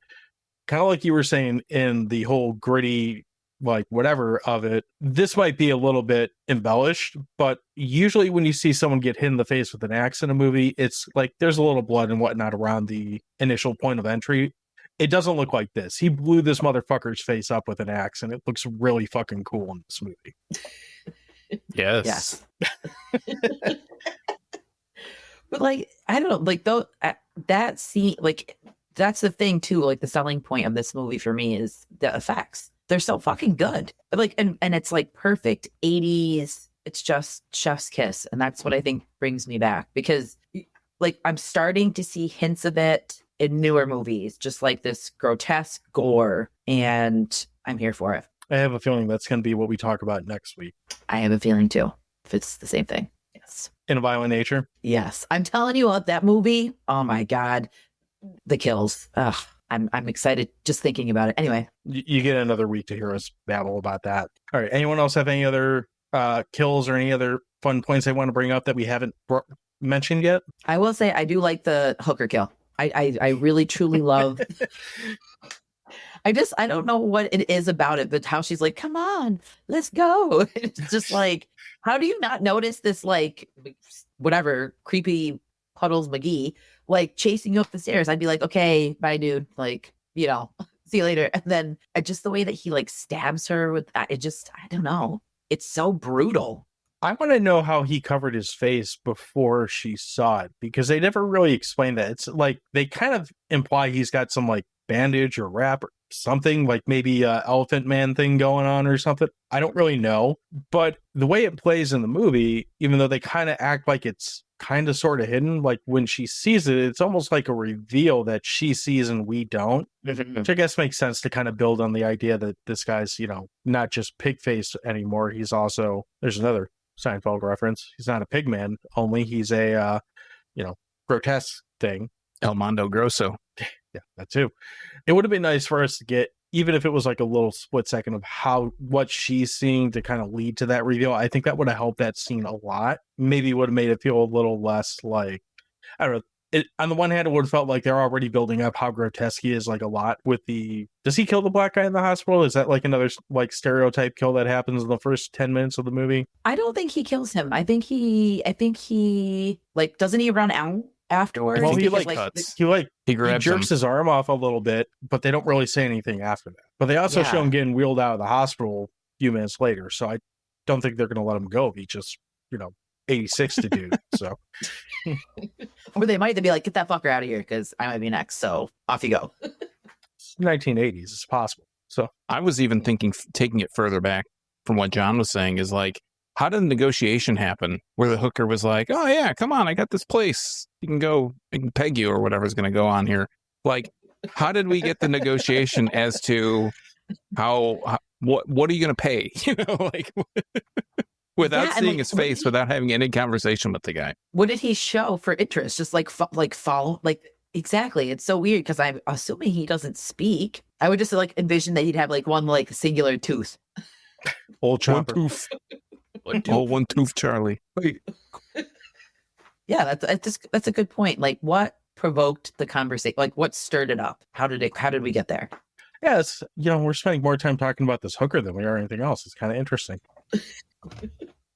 kind of like you were saying in the whole gritty, like whatever of it, this might be a little bit embellished, but usually when you see someone get hit in the face with an axe in a movie, it's like there's a little blood and whatnot around the initial point of entry. It doesn't look like this. He blew this motherfucker's face up with an axe, and it looks really fucking cool in this movie. Yes. But like, I don't know, like though that scene, like that's the thing too. Like the selling point of this movie for me is the effects. They're so fucking good. Like, and it's like perfect 80s. It's just chef's kiss, and that's what I think brings me back because, like, I'm starting to see hints of it in newer movies, just like this grotesque gore, and I'm here for it. I have a feeling that's going to be what we talk about next week. I have a feeling too. If it's the same thing. Yes. In a Violent Nature. Yes. I'm telling you what, that movie, oh my God. The kills. Ugh. I'm excited just thinking about it. Anyway. You get another week to hear us babble about that. All right. Anyone else have any other kills or any other fun points they want to bring up that we haven't mentioned yet? I will say I do like the hooker kill. I really truly love I don't know what it is about it, but how she's like, come on, let's go. It's just like, how do you not notice this, like, whatever, creepy Puddles McGee, like, chasing you up the stairs? I'd be like, okay, bye, dude. Like, see you later. And then just the way that he, like, stabs her with that, I don't know. It's so brutal. I want to know how he covered his face before she saw it, because they never really explain that. It's like, they kind of imply he's got some, like, bandage or wrap or something, like maybe Elephant Man thing going on or something. I don't really know, but the way it plays in the movie, even though they kind of act like it's kind of sort of hidden, like when she sees it, it's almost like a reveal that she sees and we don't, which I guess makes sense to kind of build on the idea that this guy's, not just pig face anymore. He's also, there's another Seinfeld reference. He's not a pig man only. He's a, grotesque thing. El Mondo Grosso. Yeah, that too. It would have been nice for us to get, even if it was like a little split second of what she's seeing to kind of lead to that reveal. I think that would have helped that scene a lot. Maybe would have made it feel a little less like, I don't know. On the one hand, it would have felt like they're already building up how grotesque he is, like a lot with does he kill the black guy in the hospital? Is that like another like stereotype kill that happens in the first 10 minutes of the movie? I don't think he kills him. I think he like, doesn't he run out afterwards? Well, he cuts. He grabs jerks his arm off a little bit, but they don't really say anything after that. But they also show him getting wheeled out of the hospital a few minutes later. So I don't think they're going to let him go. He just, 86 to do. So, or they might be like, get that fucker out of here because I might be next. So off you go. It's 1980s. It's possible. So I was even thinking, taking it further back from what John was saying, is like, how did the negotiation happen where the hooker was like, oh yeah, come on, I got this place. You can go, I can peg you or whatever's going to go on here. Like, How did we get the negotiation as to what are you going to pay? Like without Yeah, seeing his face, without having any conversation with the guy. What did he show for interest? Just like follow, like exactly. It's so weird because I'm assuming he doesn't speak. I would just like envision that he'd have like one like singular tooth. Old chopper. One tooth Charlie. Wait. Yeah, that's a good point. Like, what provoked the conversation? Like, what stirred it up? How did we get there? Yeah, it's, we're spending more time talking about this hooker than we are anything else. It's kind of interesting.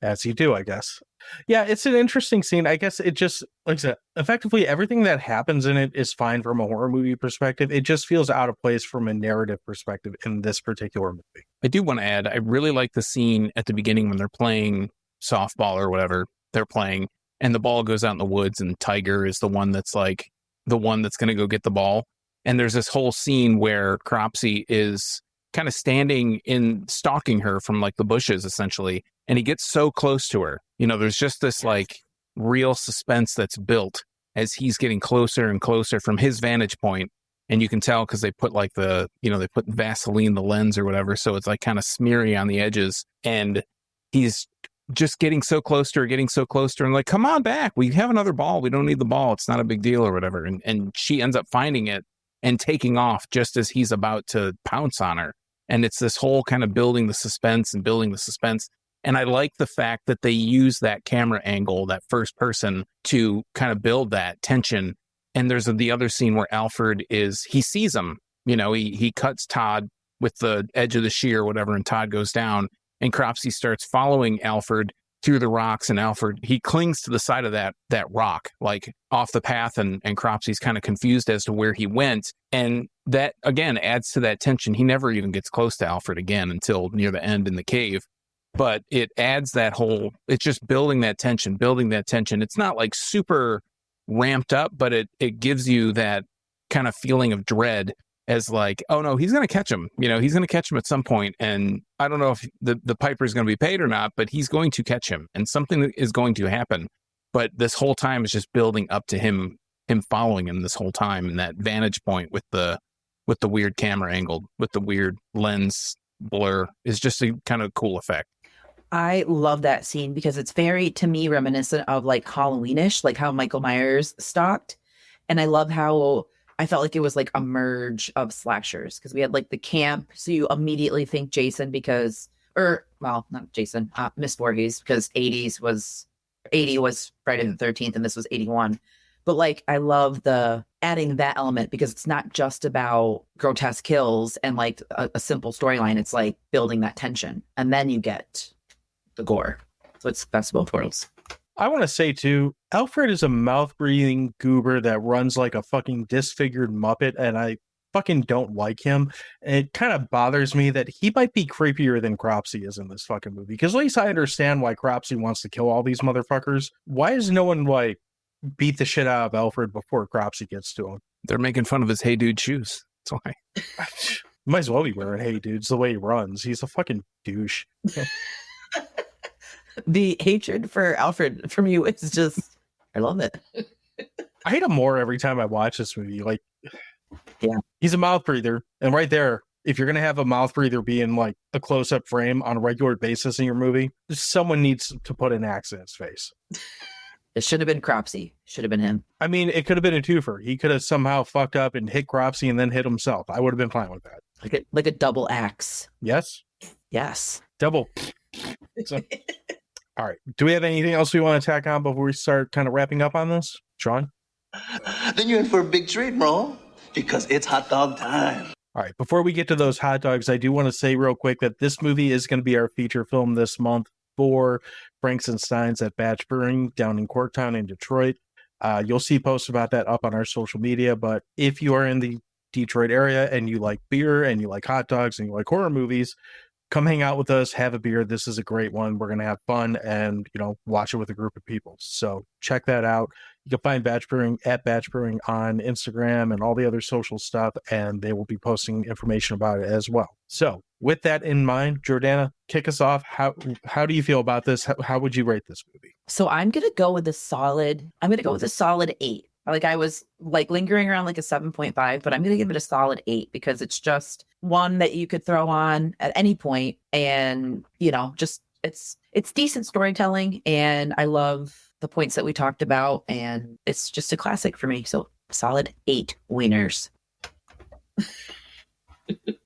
As you do, I guess. Yeah, it's an interesting scene. I guess it just, like I said, effectively everything that happens in it is fine from a horror movie perspective. It just feels out of place from a narrative perspective in this particular movie. I do want to add, I really like the scene at the beginning when they're playing softball or whatever they're playing, and the ball goes out in the woods, and Tiger is the one that's going to go get the ball. And there's this whole scene where Cropsey is kind of stalking her from like the bushes, essentially. And he gets so close to her. There's just this like real suspense that's built as he's getting closer and closer from his vantage point. And you can tell because they put like they put Vaseline, the lens or whatever. So it's like kind of smeary on the edges. And he's just getting so close to her, and like, come on back. We have another ball. We don't need the ball. It's not a big deal or whatever. And she ends up finding it and taking off just as he's about to pounce on her. And it's this whole kind of building the suspense. And I like the fact that they use that camera angle, that first person, to kind of build that tension. And there's the other scene where Alfred he sees him, he cuts Todd with the edge of the shear or whatever, and Todd goes down, and Cropsey starts following Alfred through the rocks, and Alfred, he clings to the side of that rock, like off the path, and Cropsey's kind of confused as to where he went. And that, again, adds to that tension. He never even gets close to Alfred again until near the end in the cave. But it adds it's just building that tension. It's not like super ramped up, but it gives you that kind of feeling of dread as like, oh no, he's going to catch him. He's going to catch him at some point. And I don't know if the piper is going to be paid or not, but he's going to catch him and something is going to happen. But this whole time is just building up to him following him this whole time. And that vantage point with the weird camera angle, with the weird lens blur, is just a kind of cool effect. I love that scene because it's very, to me, reminiscent of like Halloweenish, like how Michael Myers stalked. And I love how I felt like it was like a merge of slashers because we had like the camp. So you immediately think Jason not Jason, Miss Voorhees, because 80 was Friday the 13th and this was 81. But like, I love the adding that element because it's not just about grotesque kills and like a simple storyline. It's like building that tension, and then you get the gore. So it's best of both worlds. I want to say too, Alfred is a mouth-breathing goober that runs like a fucking disfigured Muppet, and I fucking don't like him. And it kind of bothers me that he might be creepier than Cropsey is in this fucking movie. Because at least I understand why Cropsey wants to kill all these motherfuckers. Why is no one like beat the shit out of Alfred before Cropsey gets to him? They're making fun of his Hey Dude shoes. That's why. Might as well be wearing Hey Dudes the way he runs. He's a fucking douche. The hatred for Alfred from you is just, I love it. I hate him more every time I watch this movie. Like, yeah, he's a mouth breather. And right there, if you're going to have a mouth breather be in like a close-up frame on a regular basis in your movie, someone needs to put an axe in his face. It should have been Cropsey. Should have been him. I mean, it could have been a twofer. He could have somehow fucked up and hit Cropsey and then hit himself. I would have been fine with that. Like a double axe. Yes? Yes. Double. So, all right. Do we have anything else we want to tack on before we start kind of wrapping up on this? Sean? Then you're in for a big treat, bro, because it's hot dog time. All right. Before we get to those hot dogs, I do want to say real quick that this movie is going to be our feature film this month for Franks and Steins at Batch Brewing down in Corktown in Detroit. You'll see posts about that up on our social media. But if you are in the Detroit area and you like beer and you like hot dogs and you like horror movies, come hang out with us, have a beer. This is a great one. We're going to have fun and, watch it with a group of people. So check that out. You can find Batch Brewing at Batch Brewing on Instagram and all the other social stuff, and they will be posting information about it as well. So with that in mind, Jordana, kick us off. How do you feel about this? How would you rate this movie? So I'm going to go with a solid 8. Like I was like lingering around like a 7.5, but I'm going to give it a solid 8 because it's just one that you could throw on at any point, and just it's decent storytelling, and I love the points that we talked about, and it's just a classic for me. So solid 8 wieners.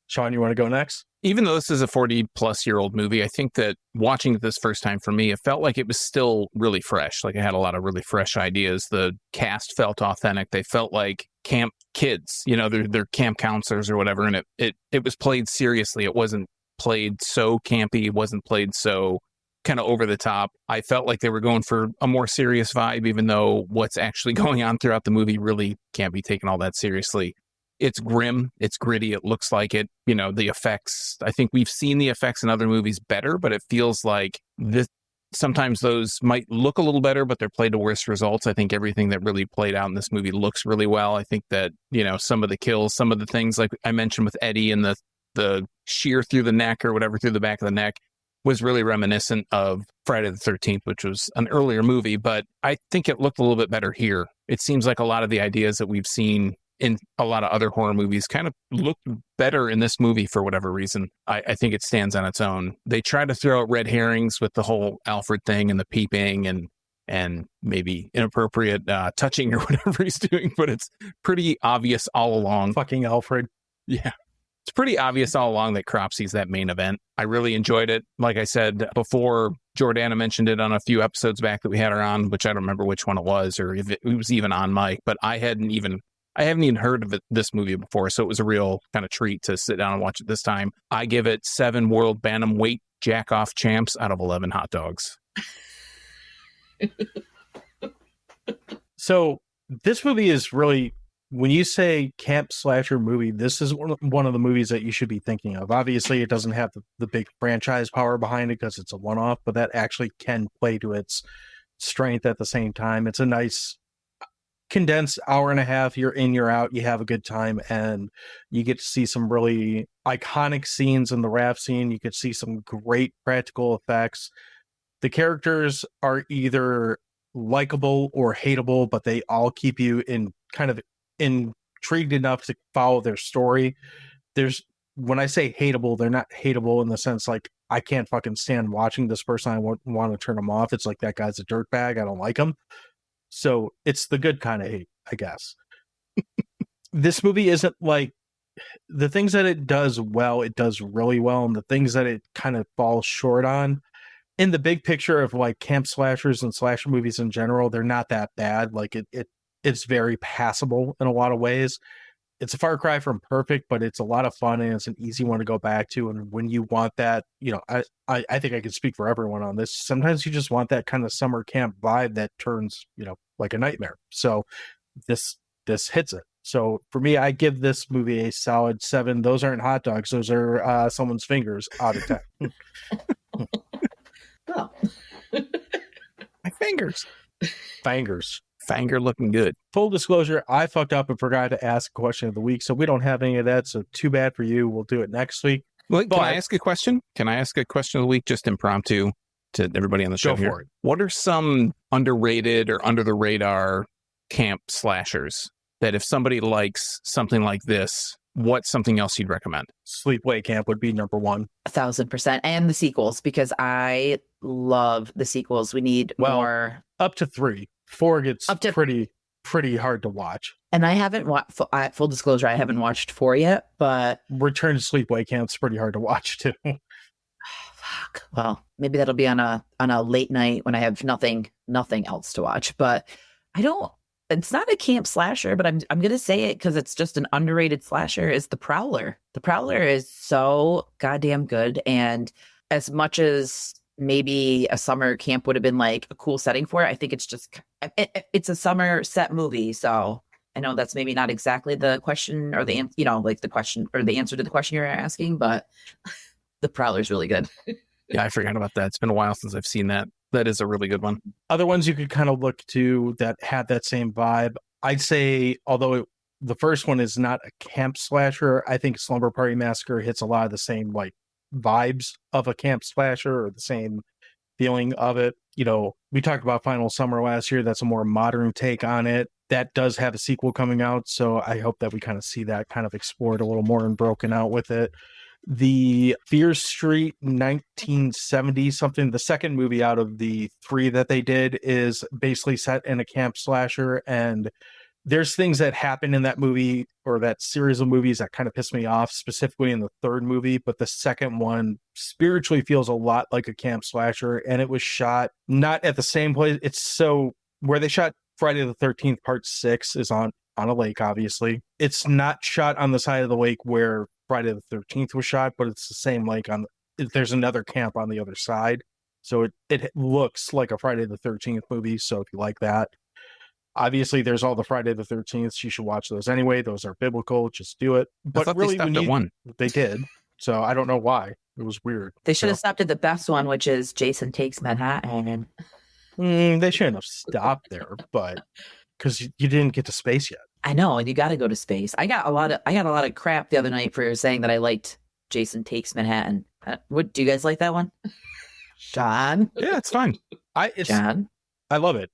Sean, you want to go next? Even though this is a 40-plus-year-old movie, I think that watching it this first time for me, it felt like it was still really fresh. Like I had a lot of really fresh ideas. The cast felt authentic. They felt like camp kids, they're camp counselors or whatever. And it was played seriously. It wasn't played so campy. It wasn't played so kind of over the top. I felt like they were going for a more serious vibe, even though what's actually going on throughout the movie really can't be taken all that seriously. It's grim, it's gritty, it looks like it. The effects, I think we've seen the effects in other movies better, but it feels like this. Sometimes those might look a little better, but they're played to worse results. I think everything that really played out in this movie looks really well. I think that, some of the kills, some of the things like I mentioned with Eddie and the shear through the neck or whatever through the back of the neck was really reminiscent of Friday the 13th, which was an earlier movie, but I think it looked a little bit better here. It seems like a lot of the ideas that we've seen in a lot of other horror movies kind of looked better in this movie for whatever reason. I think it stands on its own. They try to throw out red herrings with the whole Alfred thing and the peeping and maybe inappropriate touching or whatever he's doing, but it's pretty obvious all along. Fucking Alfred. Yeah. It's pretty obvious all along that Cropsy's that main event. I really enjoyed it. Like I said before, Jordana mentioned it on a few episodes back that we had her on, which I don't remember which one it was or if it was even on mic, but I haven't even heard of this movie before, so it was a real kind of treat to sit down and watch it this time. I give it 7 world bantamweight jack-off champs out of 11 hot dogs. So this movie is really, when you say camp slasher movie, this is one of the movies that you should be thinking of. Obviously, it doesn't have the big franchise power behind it because it's a one-off, but that actually can play to its strength at the same time. It's a nice condensed hour and a half. You're in, you're out, you have a good time, and you get to see some really iconic scenes in the raft scene. You could see some great practical effects. The characters are either likable or hateable, but they all keep you in kind of intrigued enough to follow their story. When I say hateable, they're not hateable in the sense like I can't fucking stand watching this person, I want to turn them off. It's like that guy's a dirtbag, I don't like him. So it's the good kind of hate, I guess. This movie isn't like the things that it does well, it does really well. And the things that it kind of falls short on in the big picture of like camp slashers and slasher movies in general, they're not that bad. Like it's very passable in a lot of ways. It's a far cry from perfect, but it's a lot of fun and it's an easy one to go back to. And when you want that, I think I can speak for everyone on this. Sometimes you just want that kind of summer camp vibe that turns, like a nightmare. So this hits it. So for me, I give this movie a solid 7. Those aren't hot dogs. Those are someone's fingers out of 10. Oh. My fingers. Fingers. Fanger looking good. Full disclosure, I fucked up and forgot to ask a question of the week, so we don't have any of that, so too bad for you. We'll do it next week. Well, can I ask a question? Can I ask a question of the week, just impromptu, to everybody on the show here? What are some underrated or under the radar camp slashers that if somebody likes something like this, what's something else you'd recommend? Sleepaway Camp would be number 1. 1,000%. And the sequels, because I love the sequels. We need more. Up to 3. 4 gets pretty hard to watch. And I haven't watched, full disclosure, I haven't watched 4 yet, but Return to Sleepaway Camp's pretty hard to watch too. Fuck. Well, maybe that'll be on a late night when I have nothing else to watch. But it's not a camp slasher, but I'm gonna say it because it's just an underrated slasher, is The Prowler. The Prowler is so goddamn good. And as much as maybe a summer camp would have been like a cool setting for it, I think it's a summer set movie. So I know that's maybe not exactly the question or the like the question or the answer to the question you're asking, but The Prowler's really good. Yeah, I forgot about that. It's been a while since I've seen that. That is a really good one. Other ones you could kind of look to that had that same vibe. I'd say, although the first one is not a camp slasher, I think Slumber Party Massacre hits a lot of the same like vibes of a camp slasher or the same feeling of it. We talked about Final Summer last year. That's a more modern take on it. that does have a sequel coming out. So I hope that we kind of see that kind of explored a little more and broken out with it. The Fear Street 1970 something, the second movie out of the 3 that they did, is basically set in a camp slasher, and there's things that happen in that movie or that series of movies that kind of piss me off, specifically in the 3rd movie, but the second one spiritually feels a lot like a camp slasher, and it was shot not at the same place. It's so where they shot Friday the 13th part 6 is on a lake, obviously. It's not shot on the side of the lake where Friday the 13th was shot, but it's the same lake. There's another camp on the other side, so it looks like a Friday the 13th movie. So if you like that, obviously there's all the Friday the 13th. You should watch those anyway. Those are biblical. Just do it. But I thought really, they stopped at 1. They did. So I don't know why. It was weird. They should have stopped at the best one, which is Jason Takes Manhattan. They shouldn't have stopped there, but because you didn't get to space yet. I know, and you got to go to space. I got a lot of crap the other night for saying that I liked Jason Takes Manhattan. What do you guys like that one, John? Yeah, it's fine. John, I love it.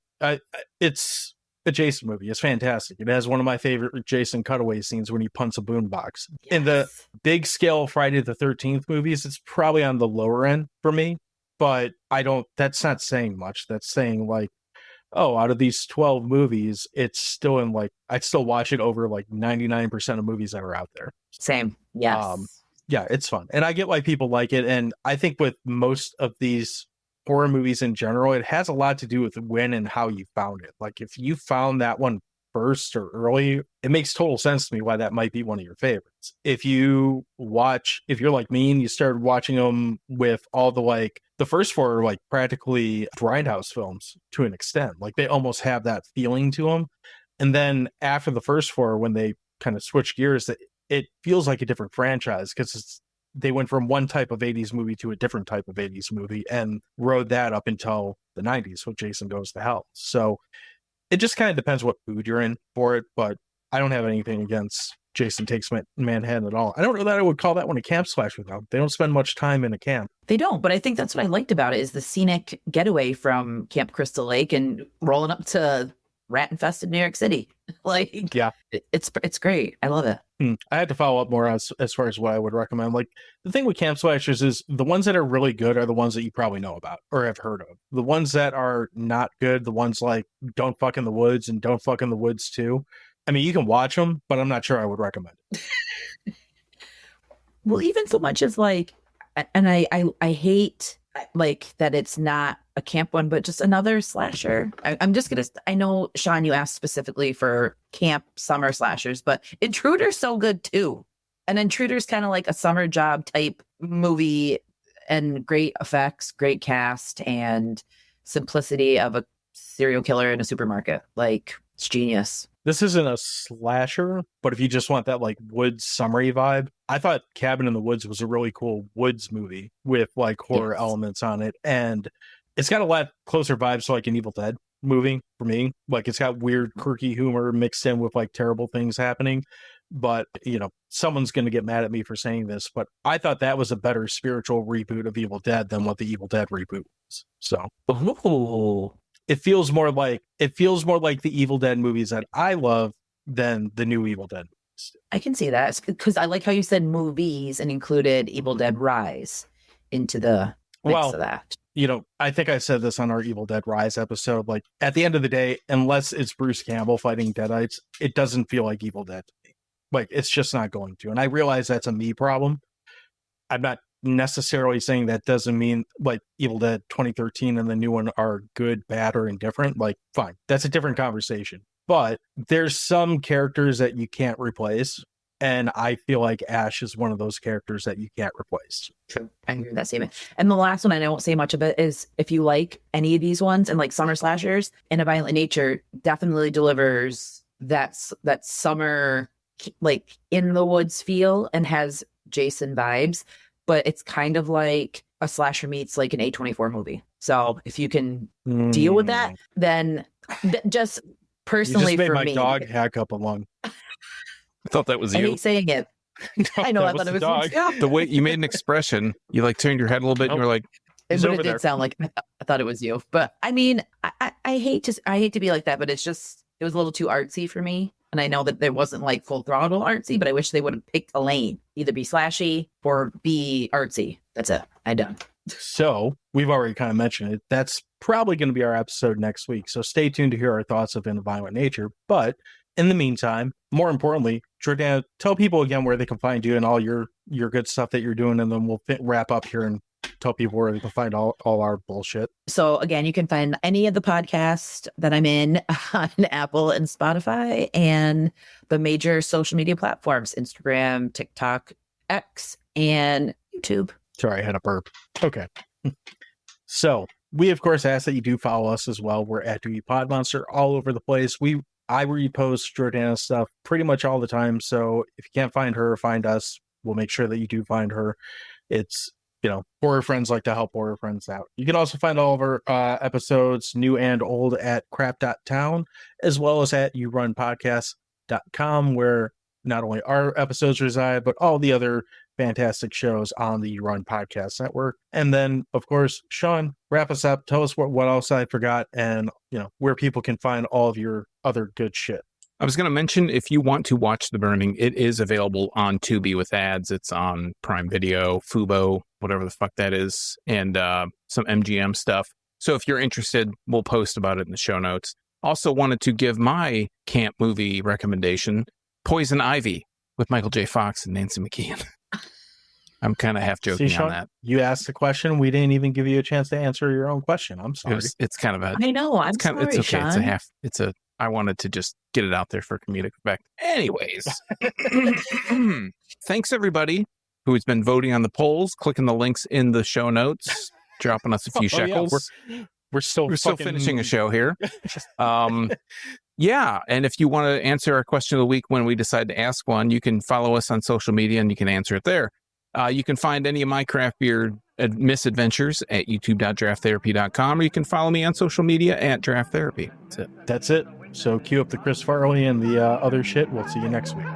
It's a Jason movie. It's fantastic. It has one of my favorite Jason cutaway scenes when he punts a boombox. Yes. In the big scale Friday the 13th movies, it's probably on the lower end for me, but that's not saying much. That's saying like, oh, out of these 12 movies, it's still in like, I'd still watch it over like 99% of movies that are out there. Same. Yes. Yeah, it's fun. And I get why people like it. And I think with most of these horror movies in general, it has a lot to do with when and how you found it. Like if you found that one first or early, it makes total sense to me why that might be one of your favorites. If you're like me and you started watching them with all the first 4 are like practically grindhouse films to an extent. Like they almost have that feeling to them. And then after the first 4, when they kind of switch gears, it feels like a different franchise because they went from one type of 80s movie to a different type of 80s movie and rode that up until the 90s with Jason Goes to Hell. So it just kind of depends what mood you're in for it, but I don't have anything against Jason Takes Manhattan at all. I don't know that I would call that one a camp slasher, though. They don't spend much time in a camp. They don't, but I think that's what I liked about it is the scenic getaway from Camp Crystal Lake and rolling up to rat-infested New York City. Like, yeah, it's great. I love it. I had to follow up more as far as what I would recommend. Like, the thing with camp slashers is the ones that are really good are the ones that you probably know about or have heard of. The ones that are not good, the ones like Don't Fuck in the Woods and Don't Fuck in the Woods 2. I mean, you can watch them, but I'm not sure I would recommend it. Well, even so much as like, and I hate like that it's not a camp one, but just another slasher. I know, Sean, you asked specifically for camp summer slashers, but Intruder's so good too. And Intruder's kind of like a summer job type movie and great effects, great cast, and simplicity of a serial killer in a supermarket. Like, it's genius. This isn't a slasher, but if you just want that like woods summery vibe, I thought Cabin in the Woods was a really cool woods movie with like horror elements on it. And it's got a lot closer vibes to like an Evil Dead movie for me. Like it's got weird, quirky humor mixed in with like terrible things happening. But, someone's going to get mad at me for saying this, but I thought that was a better spiritual reboot of Evil Dead than what the Evil Dead reboot was. So. Ooh. It feels more like the Evil Dead movies that I love than the new Evil Dead movies. I can see that because I like how you said movies and included Evil Dead Rise into the mix of that. I think I said this on our Evil Dead Rise episode. Like at the end of the day, unless it's Bruce Campbell fighting Deadites, it doesn't feel like Evil Dead to me. Like it's just not going to. And I realize that's a me problem. I'm not necessarily saying that doesn't mean like Evil Dead 2013 and the new one are good, bad, or indifferent. Like, fine, that's a different conversation. But there's some characters that you can't replace, and I feel like Ash is one of those characters that you can't replace. True, I agree with that statement. And the last one, and I won't say much of it, is if you like any of these ones and like summer slashers, In a Violent Nature definitely delivers that summer like in the woods feel and has Jason vibes. But it's kind of like a slasher meets like an A24 movie. So if you can deal with that, then just personally you just made for my me. Dog hack up a lung. I thought that was you. I hate saying it. No, I know. I thought it was dog. The way you made an expression, you like turned your head a little bit and you were like, but it did sound like I thought it was you. But I mean, I hate to be like that, but it's just It was a little too artsy for me. And I know that there wasn't like full throttle artsy, but I wish they would have picked a lane, either be slashy or be artsy. That's it. I'm done. So we've already kind of mentioned it. That's probably going to be our episode next week. So stay tuned to hear our thoughts of In the Violent Nature. But in the meantime, more importantly, Jordana, tell people again where they can find you and all your good stuff that you're doing. And then we'll wrap up here and tell people where they can find all our bullshit. So again, you can find any of the podcasts that I'm in on Apple and Spotify and the major social media platforms, Instagram, TikTok, X, and YouTube. Sorry, I had a burp. Okay. So we, of course, ask that you do follow us as well. We're at Dewey Pod Monster all over the place. I repost Jordana's stuff pretty much all the time. So if you can't find her, find us. We'll make sure that you do find her. It's, horror friends like to help horror friends out. You can also find all of our episodes, new and old, at crap.town, as well as at yourunpodcast.com, where not only our episodes reside, but all the other fantastic shows on the You Run Podcast Network. And then, of course, Sean, wrap us up. Tell us what else I forgot and, where people can find all of your other good shit. I was going to mention, if you want to watch The Burning, it is available on Tubi with ads. It's on Prime Video, Fubo, whatever the fuck that is, and some MGM stuff. So if you're interested, we'll post about it in the show notes. Also wanted to give my camp movie recommendation, Poison Ivy, with Michael J. Fox and Nancy McKeon. I'm kind of half joking Sean, on that. You asked the question. We didn't even give you a chance to answer your own question. I'm sorry. It's kind of a... I know. I'm sorry, it's okay. Sean. I wanted to just get it out there for comedic effect. Anyways, thanks everybody who has been voting on the polls, clicking the links in the show notes, dropping us a few shekels. Yeah, we're still finishing a show here. Yeah, and if you want to answer our question of the week when we decide to ask one, you can follow us on social media and you can answer it there. You can find any of my craft beer misadventures at youtube.drafttherapy.com, or you can follow me on social media at Draft Therapy. That's it. So cue up the Chris Farley and the other shit. We'll see you next week.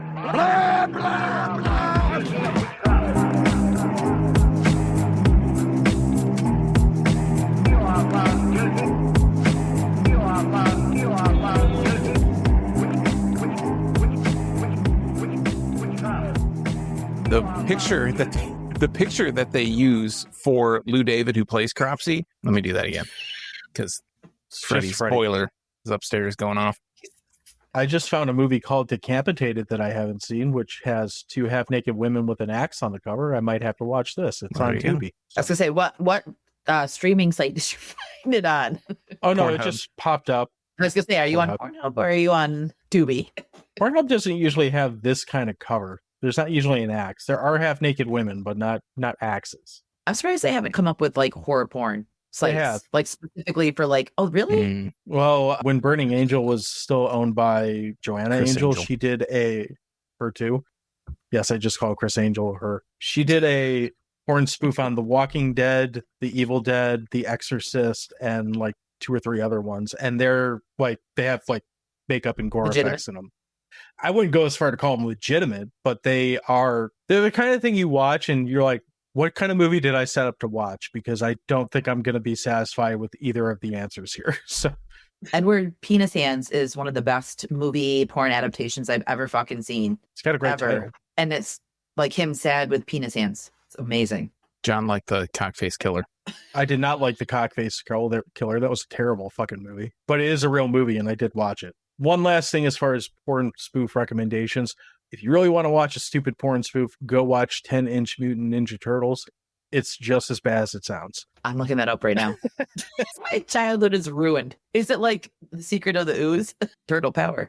The picture that they use for Lou David, who plays Cropsy. Let me do that again, because Freddy's spoiler is upstairs going off. I just found a movie called Decapitated that I haven't seen, which has two half-naked women with an axe on the cover. I might have to watch this. It's on Tubi. I was gonna say, what streaming site did you find it on? Oh no, Pornhub. It just popped up. I was gonna say, are you on Pornhub or are you on Tubi? Pornhub doesn't usually have this kind of cover. There's not usually an axe. There are half-naked women, but not axes. I'm surprised they haven't come up with like horror porn sites, They have. like specifically for like. Oh, really? Well, when Burning Angel was still owned by Joanna Chris Angel, Angel. she did her too. Yes, I just call Chris Angel her. She did a porn spoof on The Walking Dead, The Evil Dead, The Exorcist, and like 2 or 3 other ones. And they're like, they have like makeup and gore effects in them. I wouldn't go as far to call them legitimate, but they're the kind of thing you watch and you're like, what kind of movie did I set up to watch? Because I don't think I'm going to be satisfied with either of the answers here. So Edward Penis Hands is one of the best movie porn adaptations I've ever fucking seen. it's got a great title. And it's like him sad with penis hands. It's amazing. John liked the cockface killer. I did not like the Cockface Killer. That was a terrible fucking movie. But it is a real movie, and I did watch it. One last thing as far as porn spoof recommendations. If you really want to watch a stupid porn spoof, go watch 10-Inch Mutant Ninja Turtles. It's just as bad as it sounds. I'm looking that up right now. My childhood is ruined. Is it like The Secret of the Ooze? Turtle Power.